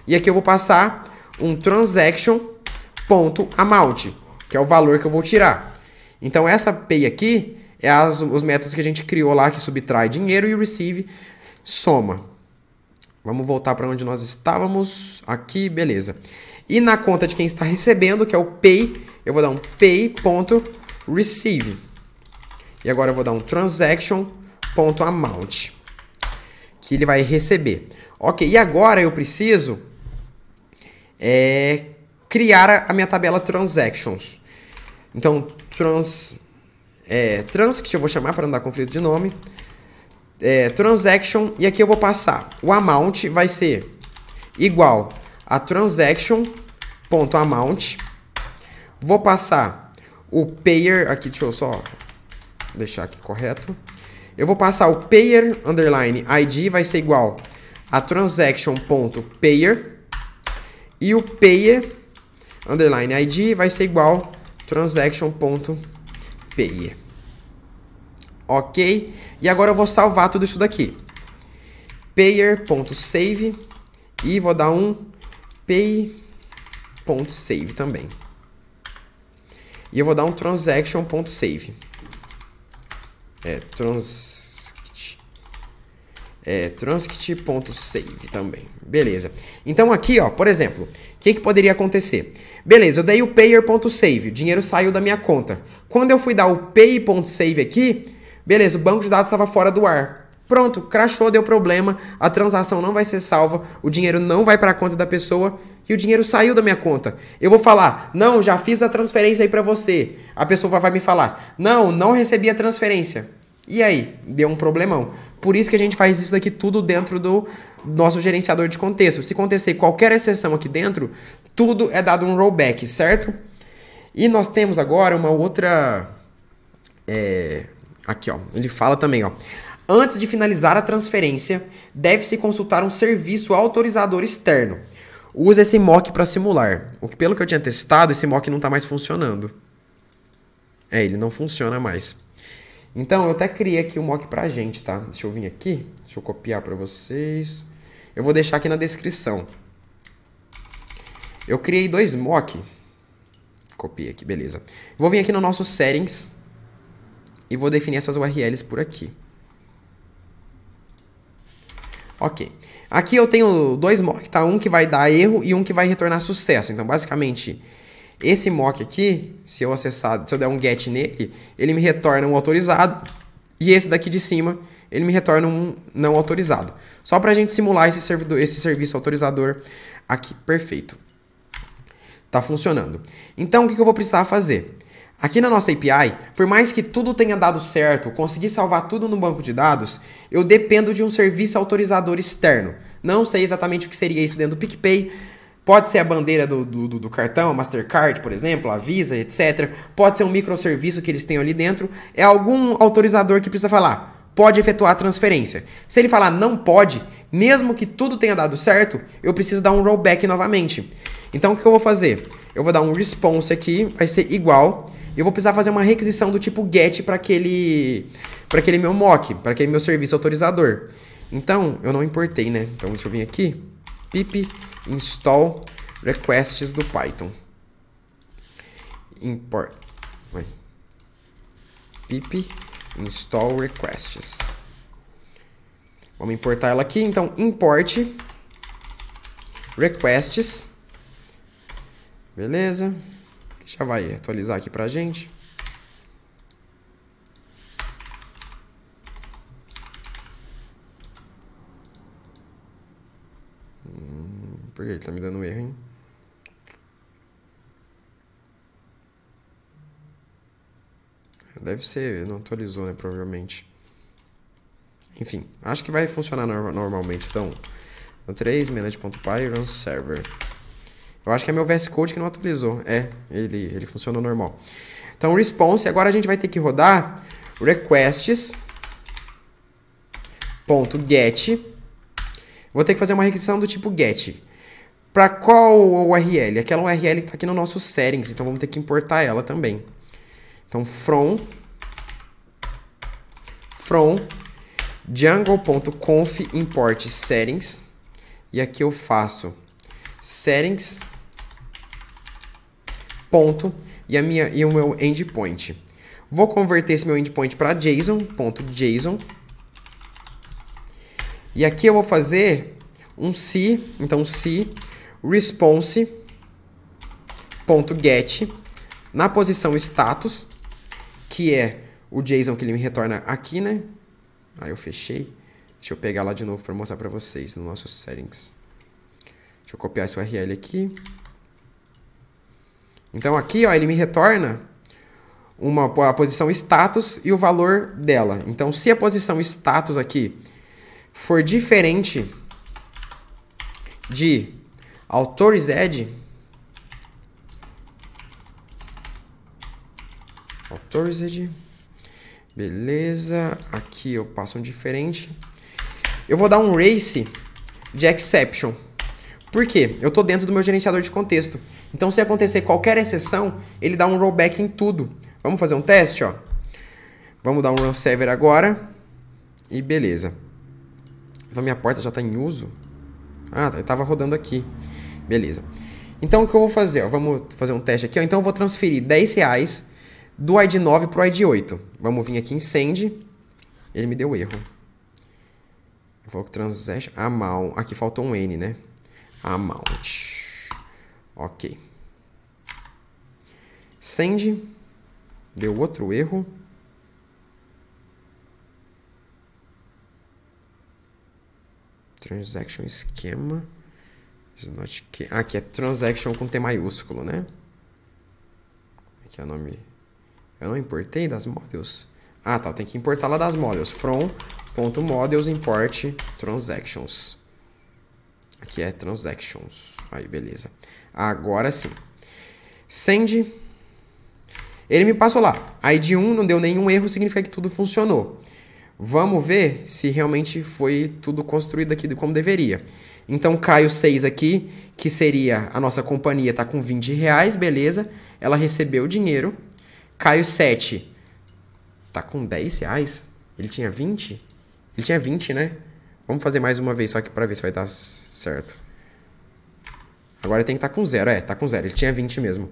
e aqui eu vou passar um transaction.amount, que é o valor que eu vou tirar. Então, essa pay aqui é os métodos que a gente criou lá, que subtrai dinheiro, e o receive soma. Vamos voltar para onde nós estávamos. Aqui, beleza. E na conta de quem está recebendo, que é o pay, eu vou dar um pay.receive. E agora eu vou dar um transaction.amount, que ele vai receber. Ok, e agora eu preciso criar a minha tabela transactions. Então, que eu vou chamar para não dar conflito de nome. Transaction, e aqui eu vou passar. O amount vai ser igual a transaction.amount. Vou passar o payer, aqui deixa eu só deixar aqui correto. Eu vou passar o payer underline ID, vai ser igual a transaction.payer e o payer underline ID vai ser igual transaction.payer. Ok? E agora eu vou salvar tudo isso daqui. Payer.save e vou dar um pay.save também. E eu vou dar um transaction.save. Transcript.save também. Beleza. Então aqui, ó, por exemplo, o que poderia acontecer? Beleza, eu dei o payer.save, o dinheiro saiu da minha conta. Quando eu fui dar o pay.save aqui, beleza, o banco de dados estava fora do ar. Pronto, crashou, deu problema, a transação não vai ser salva, o dinheiro não vai para a conta da pessoa e o dinheiro saiu da minha conta. Eu vou falar, não, já fiz a transferência aí para você. A pessoa vai me falar, não recebi a transferência. E aí, deu um problemão. Por isso que a gente faz isso daqui tudo dentro do nosso gerenciador de contexto. Se acontecer qualquer exceção aqui dentro, tudo é dado um rollback, certo? E nós temos agora uma outra... Aqui, ó, ele fala também, ó. Antes de finalizar a transferência, deve-se consultar um serviço autorizador externo. Use esse mock para simular. Pelo que eu tinha testado, esse mock não está mais funcionando. Ele não funciona mais. Então, eu até criei aqui um mock pra gente, tá? Deixa eu vir aqui. Deixa eu copiar para vocês. Eu vou deixar aqui na descrição. Eu criei 2 mock. Copiei aqui, beleza. Vou vir aqui no nosso settings e vou definir essas URLs por aqui. Ok. Aqui eu tenho 2 mock, tá? Um que vai dar erro e um que vai retornar sucesso. Então, basicamente, esse mock aqui, se eu der um get nele, ele me retorna um autorizado. E esse daqui de cima, ele me retorna um não autorizado. Só pra gente simular esse serviço autorizador aqui. Perfeito. Tá funcionando. Então, o que eu vou precisar fazer? Aqui na nossa API, por mais que tudo tenha dado certo, conseguir salvar tudo no banco de dados, eu dependo de um serviço autorizador externo. Não sei exatamente o que seria isso dentro do PicPay. Pode ser a bandeira do cartão, a Mastercard, por exemplo, a Visa, etc. Pode ser um microserviço que eles têm ali dentro. É algum autorizador que precisa falar, pode efetuar a transferência. Se ele falar não pode, mesmo que tudo tenha dado certo, eu preciso dar um rollback novamente. Então, o que eu vou fazer? Eu vou dar um response aqui, vai ser igual. Eu vou precisar fazer uma requisição do tipo get para aquele meu mock, para aquele meu serviço autorizador. Então, eu não importei, né? Então, deixa eu vir aqui. Pip install requests do Python. Import. Pip install requests. Vamos importar ela aqui. Então, import requests. Beleza. Já vai atualizar aqui pra gente. Por que ele tá me dando um erro, hein? Deve ser, não atualizou, né? Provavelmente. Enfim, acho que vai funcionar normalmente. Então, 3, manage.py, run server. Eu acho que é meu VS Code que não atualizou. Ele funcionou normal. Então, response. Agora a gente vai ter que rodar requests.get. Vou ter que fazer uma requisição do tipo get. Para qual URL? Aquela URL que está aqui no nosso settings. Então, vamos ter que importar ela também. Então, from django.conf import settings. E aqui eu faço settings... ponto, e o meu endpoint. Vou converter esse meu endpoint para JSON. E aqui eu vou fazer um C, então C response.get na posição status, que é o JSON que ele me retorna aqui, né? Aí eu fechei. Deixa eu pegar lá de novo para mostrar para vocês no nosso settings. Deixa eu copiar esse URL aqui. Então aqui, ó, ele me retorna a posição status e o valor dela. Então, se a posição status aqui for diferente de authorized, beleza, aqui eu passo um diferente. Eu vou dar um race de exception. Por quê? Eu estou dentro do meu gerenciador de contexto. Então, se acontecer qualquer exceção, ele dá um rollback em tudo. Vamos fazer um teste, ó. Vamos dar um run server agora. E beleza. Então, minha porta já está em uso. Ah, eu estava rodando aqui. Beleza. Então, o que eu vou fazer? Ó, vamos fazer um teste aqui. Ó. Então, eu vou transferir R$10 do ID 9 para o ID 8. Vamos vir aqui em send. Ele me deu erro. Eu vou transaction amount. Aqui faltou um N, né? Amount. Ok. Send. Deu outro erro. Transaction esquema. Aqui é transaction com T maiúsculo, né? Aqui é o nome. Eu não importei das models. Ah, tá. Tem que importar lá das models. From.models import transactions. Aqui é transactions. Aí, beleza. Agora sim. Send. Ele me passou lá. ID 1 não deu nenhum erro, significa que tudo funcionou. Vamos ver se realmente foi tudo construído aqui como deveria. Então, Caio 6 aqui, que seria a nossa companhia, tá com R$20, beleza. Ela recebeu o dinheiro. Caio 7 tá com R$10. Ele tinha 20? Ele tinha 20, né? Vamos fazer mais uma vez só aqui pra ver se vai dar certo. Agora ele tem que estar com 0. É, tá com 0. Ele tinha 20 mesmo.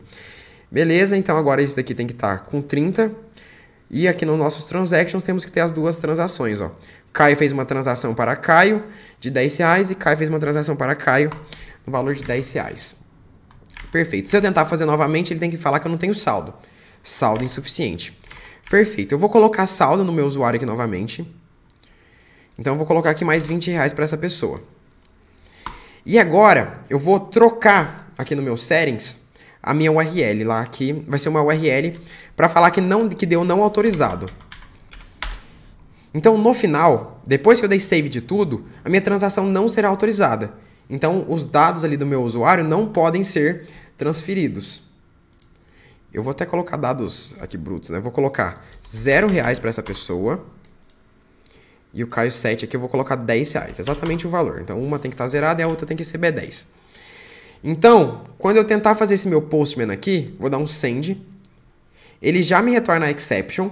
Beleza, então agora esse daqui tem que estar com 30. E aqui nos nossos transactions temos que ter as duas transações, ó. Caio fez uma transação para Caio de R$10 e Caio fez uma transação para Caio no valor de R$10. Perfeito. Se eu tentar fazer novamente, ele tem que falar que eu não tenho saldo. Saldo insuficiente. Perfeito. Eu vou colocar saldo no meu usuário aqui novamente. Então eu vou colocar aqui mais R$20 para essa pessoa. E agora eu vou trocar aqui no meu settings a minha URL lá aqui. Vai ser uma URL para falar que deu não autorizado. Então no final, depois que eu dei save de tudo, a minha transação não será autorizada. Então os dados ali do meu usuário não podem ser transferidos. Eu vou até colocar dados aqui brutos, né? Eu vou colocar R$0 para essa pessoa. E o Caio 7 aqui eu vou colocar R$10, exatamente o valor. Então uma tem que estar zerada e a outra tem que receber 10. Então, quando eu tentar fazer esse meu postman aqui, vou dar um send. Ele já me retorna a exception.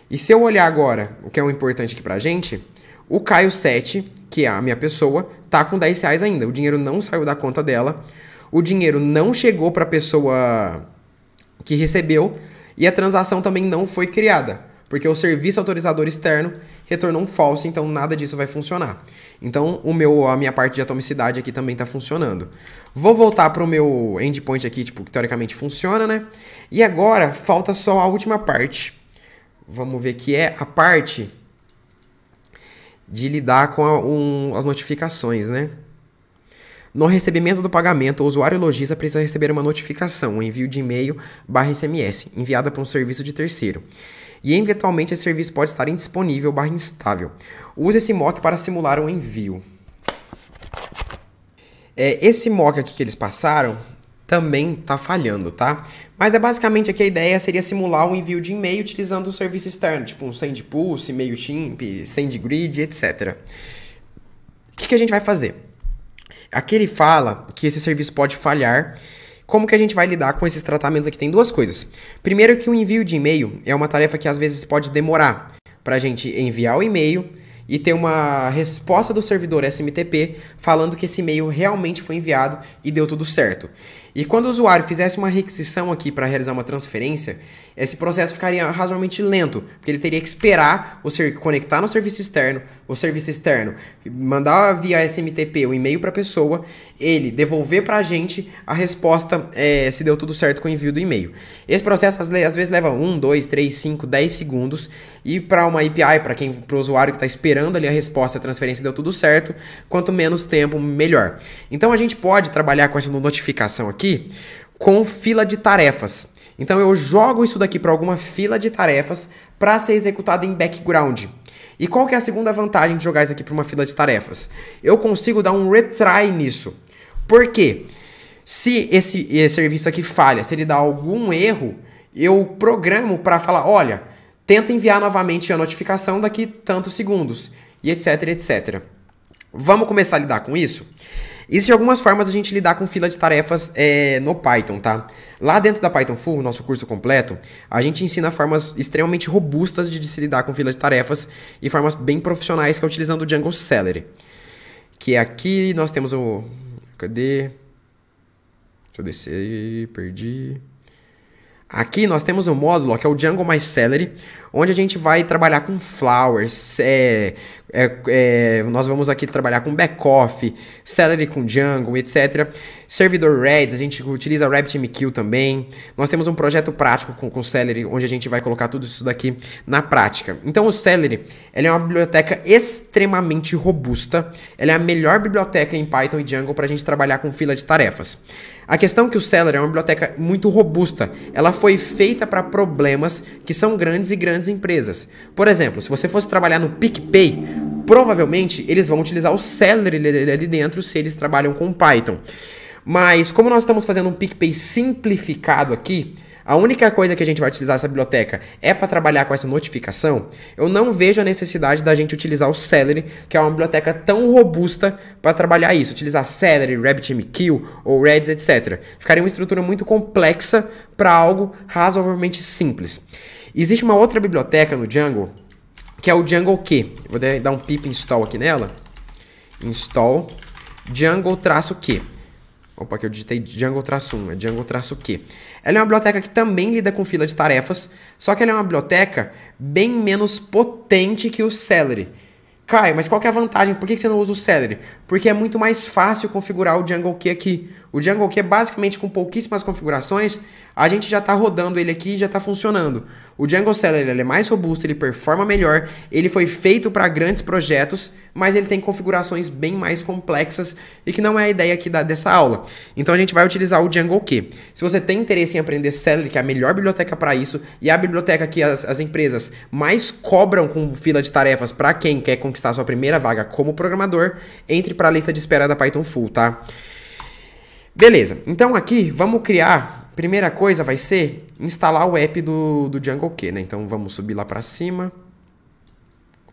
E se eu olhar agora, o que é o importante aqui pra gente, o Caio 7, que é a minha pessoa, tá com R$10 ainda. O dinheiro não saiu da conta dela. O dinheiro não chegou para a pessoa que recebeu. E a transação também não foi criada. Porque o serviço autorizador externo retornou um false, então nada disso vai funcionar. Então a minha parte de atomicidade aqui também está funcionando. Vou voltar para o meu endpoint aqui, tipo, que teoricamente funciona, né? E agora falta só a última parte. Vamos ver que é a parte de lidar com as notificações, né? No recebimento do pagamento, o usuário lojista precisa receber uma notificação, um envio de e-mail /SMS, enviada para um serviço de terceiro. E eventualmente esse serviço pode estar indisponível /instável. Use esse mock para simular um envio. Esse mock aqui que eles passaram também está falhando, tá? Mas basicamente aqui a ideia seria simular um envio de e-mail utilizando um serviço externo, tipo um SendPulse, MailChimp, SendGrid, etc. O que a gente vai fazer? Aqui ele fala que esse serviço pode falhar. Como que a gente vai lidar com esses tratamentos aqui? Tem duas coisas. Primeiro que o envio de e-mail é uma tarefa que às vezes pode demorar para a gente enviar o e-mail e ter uma resposta do servidor SMTP falando que esse e-mail realmente foi enviado e deu tudo certo. E quando o usuário fizesse uma requisição aqui para realizar uma transferência, esse processo ficaria razoavelmente lento, porque ele teria que esperar conectar no serviço externo, o serviço externo mandar via SMTP o e-mail para a pessoa, ele devolver para a gente a resposta se deu tudo certo com o envio do e-mail. Esse processo às vezes leva 1, 2, 3, 5, 10 segundos e para uma API, para o usuário que está esperando ali a resposta, a transferência deu tudo certo, quanto menos tempo, melhor. Então a gente pode trabalhar com essa notificação aqui com fila de tarefas. Então eu jogo isso daqui para alguma fila de tarefas para ser executado em background. E qual que é a segunda vantagem de jogar isso aqui para uma fila de tarefas? Eu consigo dar um retry nisso. Por quê? Se esse serviço aqui falha, se ele dá algum erro, eu programo para falar, olha, tenta enviar novamente a notificação daqui tantos segundos, e etc, etc. Vamos começar a lidar com isso? Existem algumas formas de a gente lidar com fila de tarefas no Python, tá? Lá dentro da Python Full, nosso curso completo, a gente ensina formas extremamente robustas de se lidar com fila de tarefas e formas bem profissionais, que é utilizando o Django Celery. Que aqui nós temos o... Cadê? Deixa eu descer, perdi... Aqui nós temos um módulo que é o Django My Celery, onde a gente vai trabalhar com flowers, nós vamos aqui trabalhar com backoff, Celery com Django, etc. Servidor Redis, a gente utiliza RabbitMQ também. Nós temos um projeto prático com Celery, onde a gente vai colocar tudo isso daqui na prática. Então o Celery, ele é uma biblioteca extremamente robusta, ela é a melhor biblioteca em Python e Django para a gente trabalhar com fila de tarefas. A questão é que o Celery é uma biblioteca muito robusta. Ela foi feita para problemas que são grandes e grandes empresas. Por exemplo, se você fosse trabalhar no PicPay, provavelmente eles vão utilizar o Celery ali dentro se eles trabalham com Python. Mas como nós estamos fazendo um PicPay simplificado aqui, a única coisa que a gente vai utilizar essa biblioteca é para trabalhar com essa notificação, eu não vejo a necessidade da gente utilizar o Celery, que é uma biblioteca tão robusta para trabalhar isso. Utilizar Celery, RabbitMQ ou Redis, etc. Ficaria uma estrutura muito complexa para algo razoavelmente simples. Existe uma outra biblioteca no Django, que é o Django Q. Vou dar um pip install aqui nela. Install Django-Q. Opa, que eu digitei Django-1, é Django-Q. Ela é uma biblioteca que também lida com fila de tarefas, só que ela é uma biblioteca bem menos potente que o Celery. Caio, mas qual que é a vantagem? Por que você não usa o Celery? Porque é muito mais fácil configurar o Django Q aqui. O Django Q, basicamente, com pouquíssimas configurações, a gente já está rodando ele aqui e já está funcionando. O Django Celery ele é mais robusto, ele performa melhor, ele foi feito para grandes projetos, mas ele tem configurações bem mais complexas e que não é a ideia aqui dessa aula. Então a gente vai utilizar o Django Q. Se você tem interesse em aprender Celery, que é a melhor biblioteca para isso, e a biblioteca que as empresas mais cobram com fila de tarefas para quem quer conquistar sua primeira vaga como programador, entre para a lista de espera da Python Full, tá? Beleza, então aqui vamos criar, primeira coisa vai ser instalar o app do Django Q, né? Então vamos subir lá pra cima.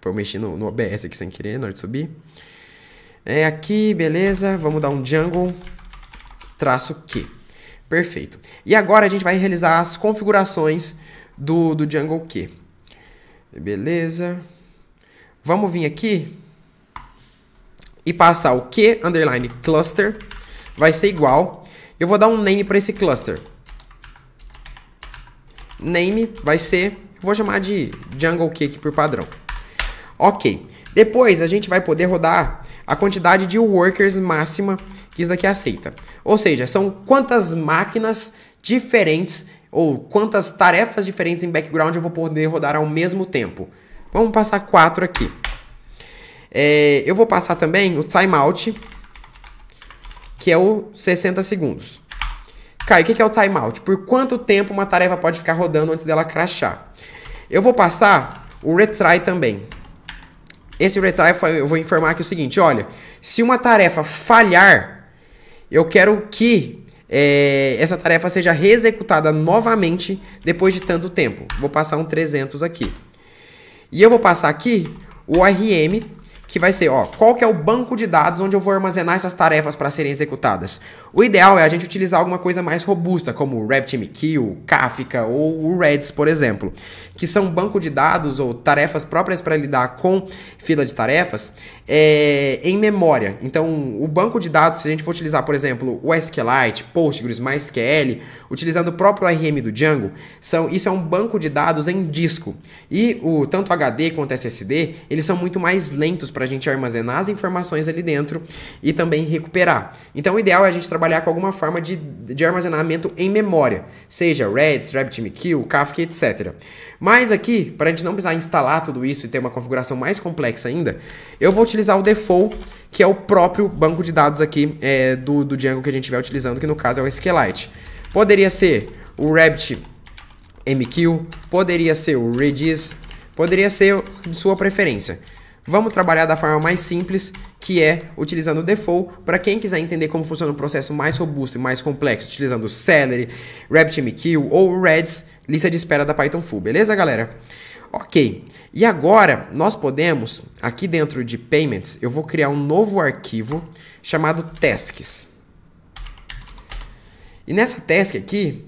Eu mexi no OBS aqui sem querer, na hora de subir. Aqui, beleza, vamos dar um Django-Q. Perfeito. E agora a gente vai realizar as configurações do Django Q. Beleza. Vamos vir aqui e passar o Q_cluster. Vai ser igual. Eu vou dar um name para esse cluster. Name vai ser, vou chamar de Django Q aqui por padrão. Ok. Depois a gente vai poder rodar a quantidade de workers máxima que isso aqui aceita. Ou seja, são quantas máquinas diferentes ou quantas tarefas diferentes em background eu vou poder rodar ao mesmo tempo. Vamos passar 4 aqui. Eu vou passar também o timeout, que é o 60 segundos. Caio, o que é o timeout? Por quanto tempo uma tarefa pode ficar rodando antes dela crashar? Eu vou passar o retry também. Esse retry eu vou informar aqui o seguinte, olha, se uma tarefa falhar, eu quero que essa tarefa seja reexecutada novamente depois de tanto tempo. Vou passar um 300 aqui. E eu vou passar aqui o ORM, que vai ser, qual que é o banco de dados onde eu vou armazenar essas tarefas para serem executadas. O ideal é a gente utilizar alguma coisa mais robusta, como o RabbitMQ, Kafka ou o Redis, por exemplo, que são banco de dados ou tarefas próprias para lidar com fila de tarefas em memória. Então, o banco de dados, se a gente for utilizar, por exemplo, o SQLite, Postgres, MySQL, utilizando o próprio ORM do Django, isso é um banco de dados em disco. E tanto HD quanto SSD, eles são muito mais lentos para a gente armazenar as informações ali dentro e também recuperar. Então, o ideal é a gente trabalhar com alguma forma de armazenamento em memória, seja Redis, RabbitMQ, Kafka, etc. Mas aqui, para a gente não precisar instalar tudo isso e ter uma configuração mais complexa ainda, eu vou utilizar o default, que é o próprio banco de dados aqui do Django que a gente vai utilizando, que no caso é o SQLite. Poderia ser o RabbitMQ, poderia ser o Redis, poderia ser de sua preferência. Vamos trabalhar da forma mais simples, que é utilizando o default. Para quem quiser entender como funciona um processo mais robusto e mais complexo, utilizando o Celery, RabbitMQ ou o Redis, lista de espera da Python Full. Beleza, galera? Ok, e agora nós podemos, aqui dentro de Payments, eu vou criar um novo arquivo chamado Tasks. E nessa task aqui,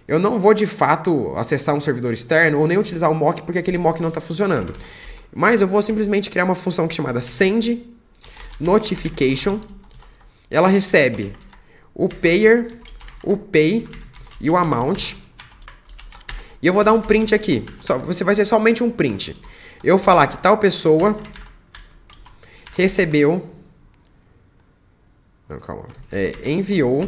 eu não vou de fato acessar um servidor externo ou nem utilizar o mock porque aquele mock não está funcionando. Mas eu vou simplesmente criar uma função chamada Send Notification. Ela recebe o Payer, o Pay e o Amount. E eu vou dar um print aqui. Você vai ser somente um print. Eu falar que tal pessoa recebeu... Não, calma. Enviou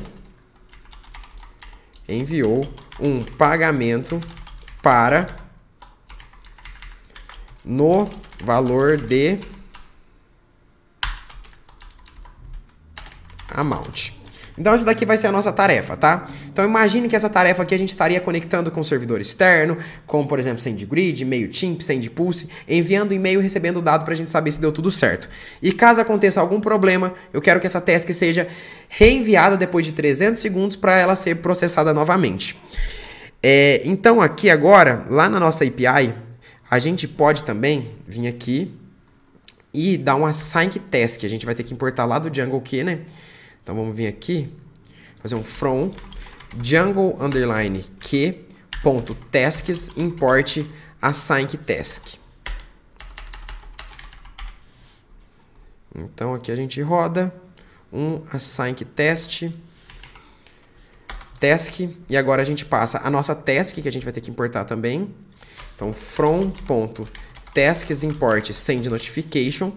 um pagamento para no valor de amount. Então essa daqui vai ser a nossa tarefa, tá? Então imagine que essa tarefa aqui a gente estaria conectando com um servidor externo, como por exemplo SendGrid, MailChimp, SendPulse, enviando e-mail e recebendo o dado para a gente saber se deu tudo certo. E caso aconteça algum problema, eu quero que essa task seja reenviada depois de 300 segundos para ela ser processada novamente. Então aqui agora, lá na nossa API, a gente pode também vir aqui e dar um async task. A gente vai ter que importar lá do Django Key, né? Então vamos vir aqui, fazer um from Django_key.tasks import async task. Então aqui a gente roda um async task e agora a gente passa a nossa task que a gente vai ter que importar também. Então from.tasks import send notification.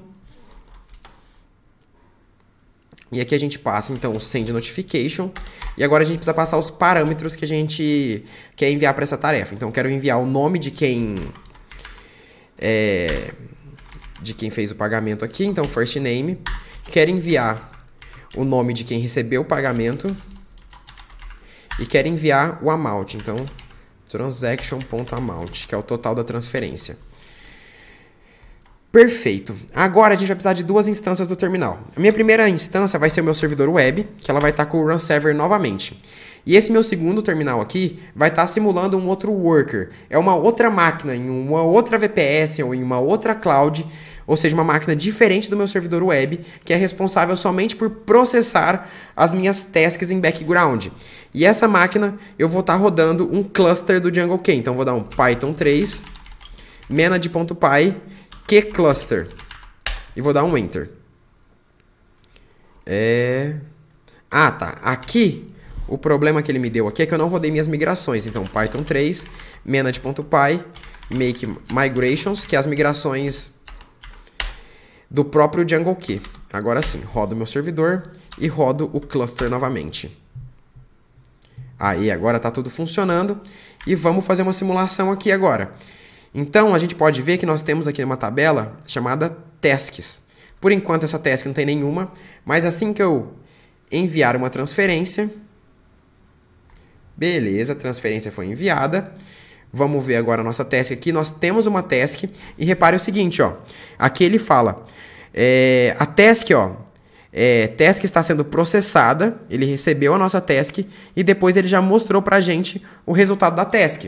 E aqui a gente passa, então, o Send Notification. E agora a gente precisa passar os parâmetros que a gente quer enviar para essa tarefa. Então, eu quero enviar o nome de quem fez o pagamento aqui. Então, first name. Quero enviar o nome de quem recebeu o pagamento. E quero enviar o amount. Então, transaction.amount, que é o total da transferência. Perfeito. Agora a gente vai precisar de duas instâncias do terminal. A minha primeira instância vai ser o meu servidor web, que ela vai estar com o run server novamente. E esse meu segundo terminal aqui vai estar simulando um outro worker. É uma outra máquina, em uma outra VPS ou em uma outra cloud, ou seja, uma máquina diferente do meu servidor web, que é responsável somente por processar as minhas tasks em background. E essa máquina eu vou estar rodando um cluster do Django Key. Então eu vou dar um Python 3, manage.py, kcluster. E vou dar um enter. Tá. Aqui, o problema que ele me deu aqui é que eu não rodei minhas migrações. Então, Python 3, manage.py, make migrations, que é as migrações do próprio Django Key. Agora sim, rodo meu servidor e rodo o cluster novamente. Aí, agora está tudo funcionando. E vamos fazer uma simulação aqui agora. Então, a gente pode ver que nós temos aqui uma tabela chamada Tasks. Por enquanto, essa task não tem nenhuma, mas assim que eu enviar uma transferência... Beleza, a transferência foi enviada. Vamos ver agora a nossa task aqui. Nós temos uma task e repare o seguinte, ó. Aqui ele fala, a task, task está sendo processada, ele recebeu a nossa task e depois ele já mostrou pra gente o resultado da task.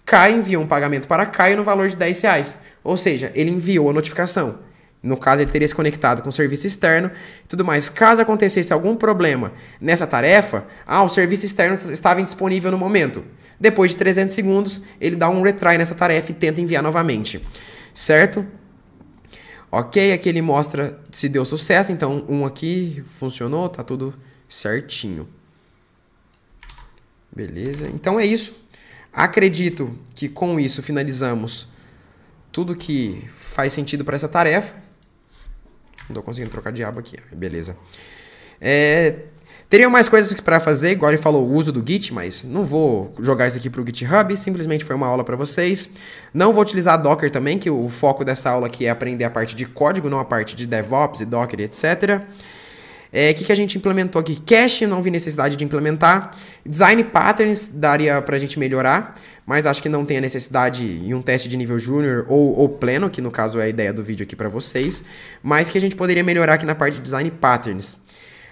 Caio enviou um pagamento para Caio no valor de R$10. Ou seja, ele enviou a notificação. No caso, ele teria se conectado com o serviço externo e tudo mais. Caso acontecesse algum problema nessa tarefa, o serviço externo estava indisponível no momento. Depois de 300 segundos, ele dá um retry nessa tarefa e tenta enviar novamente. Certo? Ok, aqui ele mostra se deu sucesso. Então, um aqui funcionou, tá tudo certinho. Beleza, então é isso. Acredito que com isso finalizamos tudo que faz sentido para essa tarefa. Não estou conseguindo trocar de aba aqui. Beleza. Teriam mais coisas para fazer, igual ele falou, o uso do Git, mas não vou jogar isso aqui para o GitHub. Simplesmente foi uma aula para vocês. Não vou utilizar Docker também, que o foco dessa aula aqui é aprender a parte de código, não a parte de DevOps e Docker, etc. O que a gente implementou aqui? Cache, não vi necessidade de implementar. Design Patterns daria pra gente melhorar, mas acho que não tem a necessidade em um teste de nível júnior ou pleno, que no caso é a ideia do vídeo aqui pra vocês, mas que a gente poderia melhorar aqui na parte de Design Patterns.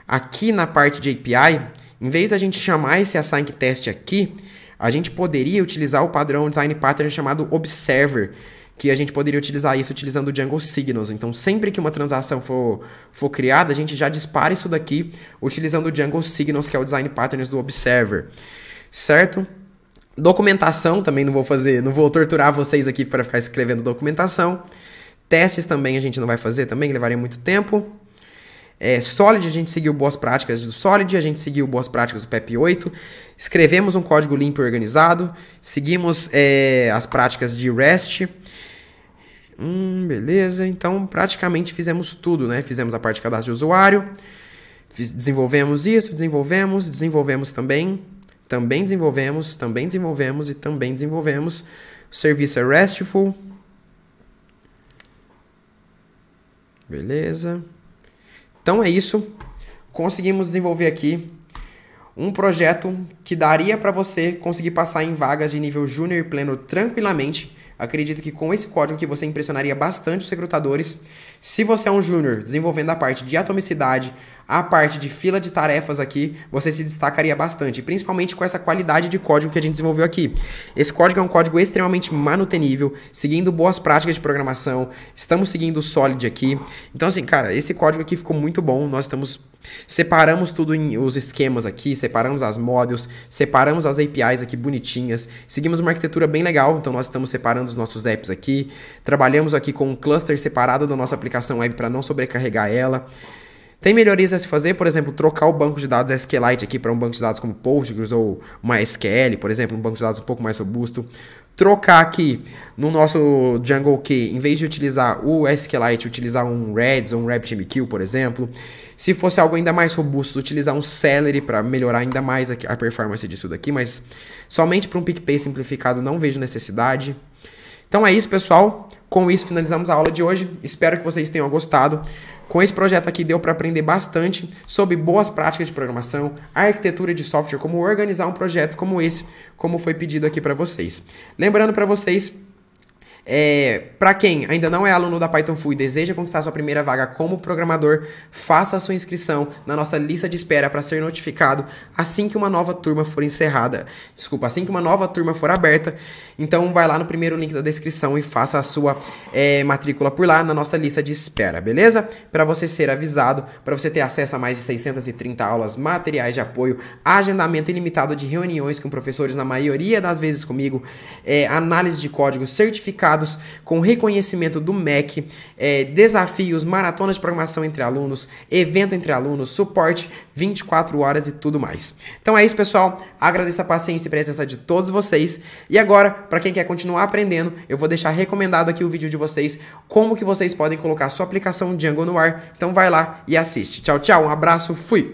Aqui na parte de API, em vez da gente chamar esse async test aqui, a gente poderia utilizar o padrão Design Pattern chamado Observer, que a gente poderia utilizar isso utilizando o Django Signals. Então, sempre que uma transação for criada, a gente já dispara isso daqui utilizando o Django Signals, que é o Design Patterns do Observer, certo? Documentação, também não vou torturar vocês aqui para ficar escrevendo documentação. Testes também a gente não vai fazer também, que levaria muito tempo. Solid, a gente seguiu boas práticas do Solid, a gente seguiu boas práticas do PEP 8, escrevemos um código limpo e organizado, seguimos as práticas de REST, beleza, então praticamente fizemos tudo, né? Fizemos a parte de cadastro de usuário, desenvolvemos isso, desenvolvemos também desenvolvemos e também desenvolvemos. O serviço é RESTful, beleza. Então é isso, conseguimos desenvolver aqui um projeto que daria para você conseguir passar em vagas de nível júnior e pleno tranquilamente. Acredito que com esse código que você impressionaria bastante os recrutadores. Se você é um júnior desenvolvendo a parte de atomicidade, a parte de fila de tarefas aqui, você se destacaria bastante, principalmente com essa qualidade de código que a gente desenvolveu aqui. Esse código é um código extremamente manutenível, seguindo boas práticas de programação, estamos seguindo o Solid aqui. Então assim, cara, esse código aqui ficou muito bom, separamos tudo em os esquemas aqui, separamos as modules, separamos as APIs aqui bonitinhas, seguimos uma arquitetura bem legal, então nós estamos separando os nossos apps aqui, trabalhamos aqui com um cluster separado da nossa aplicação web para não sobrecarregar ela. Tem melhorias a se fazer, por exemplo, trocar o banco de dados SQLite aqui para um banco de dados como Postgres ou MySQL, por exemplo, um banco de dados um pouco mais robusto. Trocar aqui no nosso Django Key, em vez de utilizar o SQLite, utilizar um Redis ou um RabbitMQ, por exemplo. Se fosse algo ainda mais robusto, utilizar um Celery para melhorar ainda mais a performance disso daqui, mas somente para um PicPay simplificado não vejo necessidade. Então é isso, pessoal. Com isso, finalizamos a aula de hoje. Espero que vocês tenham gostado. Com esse projeto aqui deu para aprender bastante sobre boas práticas de programação, arquitetura de software, como organizar um projeto como esse, como foi pedido aqui para vocês. Lembrando para vocês, para quem ainda não é aluno da Python Full e deseja conquistar sua primeira vaga como programador, faça a sua inscrição na nossa lista de espera para ser notificado assim que uma nova turma for assim que uma nova turma for aberta. Então vai lá no primeiro link da descrição e faça a sua matrícula por lá na nossa lista de espera, beleza? Para você ser avisado, para você ter acesso a mais de 630 aulas, materiais de apoio, agendamento ilimitado de reuniões com professores, na maioria das vezes comigo, análise de código, certificados com reconhecimento do MEC, desafios, maratonas de programação entre alunos, evento entre alunos, suporte 24 horas e tudo mais. Então é isso, pessoal. Agradeço a paciência e presença de todos vocês. E agora, para quem quer continuar aprendendo, eu vou deixar recomendado aqui o vídeo de vocês, como que vocês podem colocar sua aplicação Django no ar. Então vai lá e assiste. Tchau, tchau. Um abraço. Fui!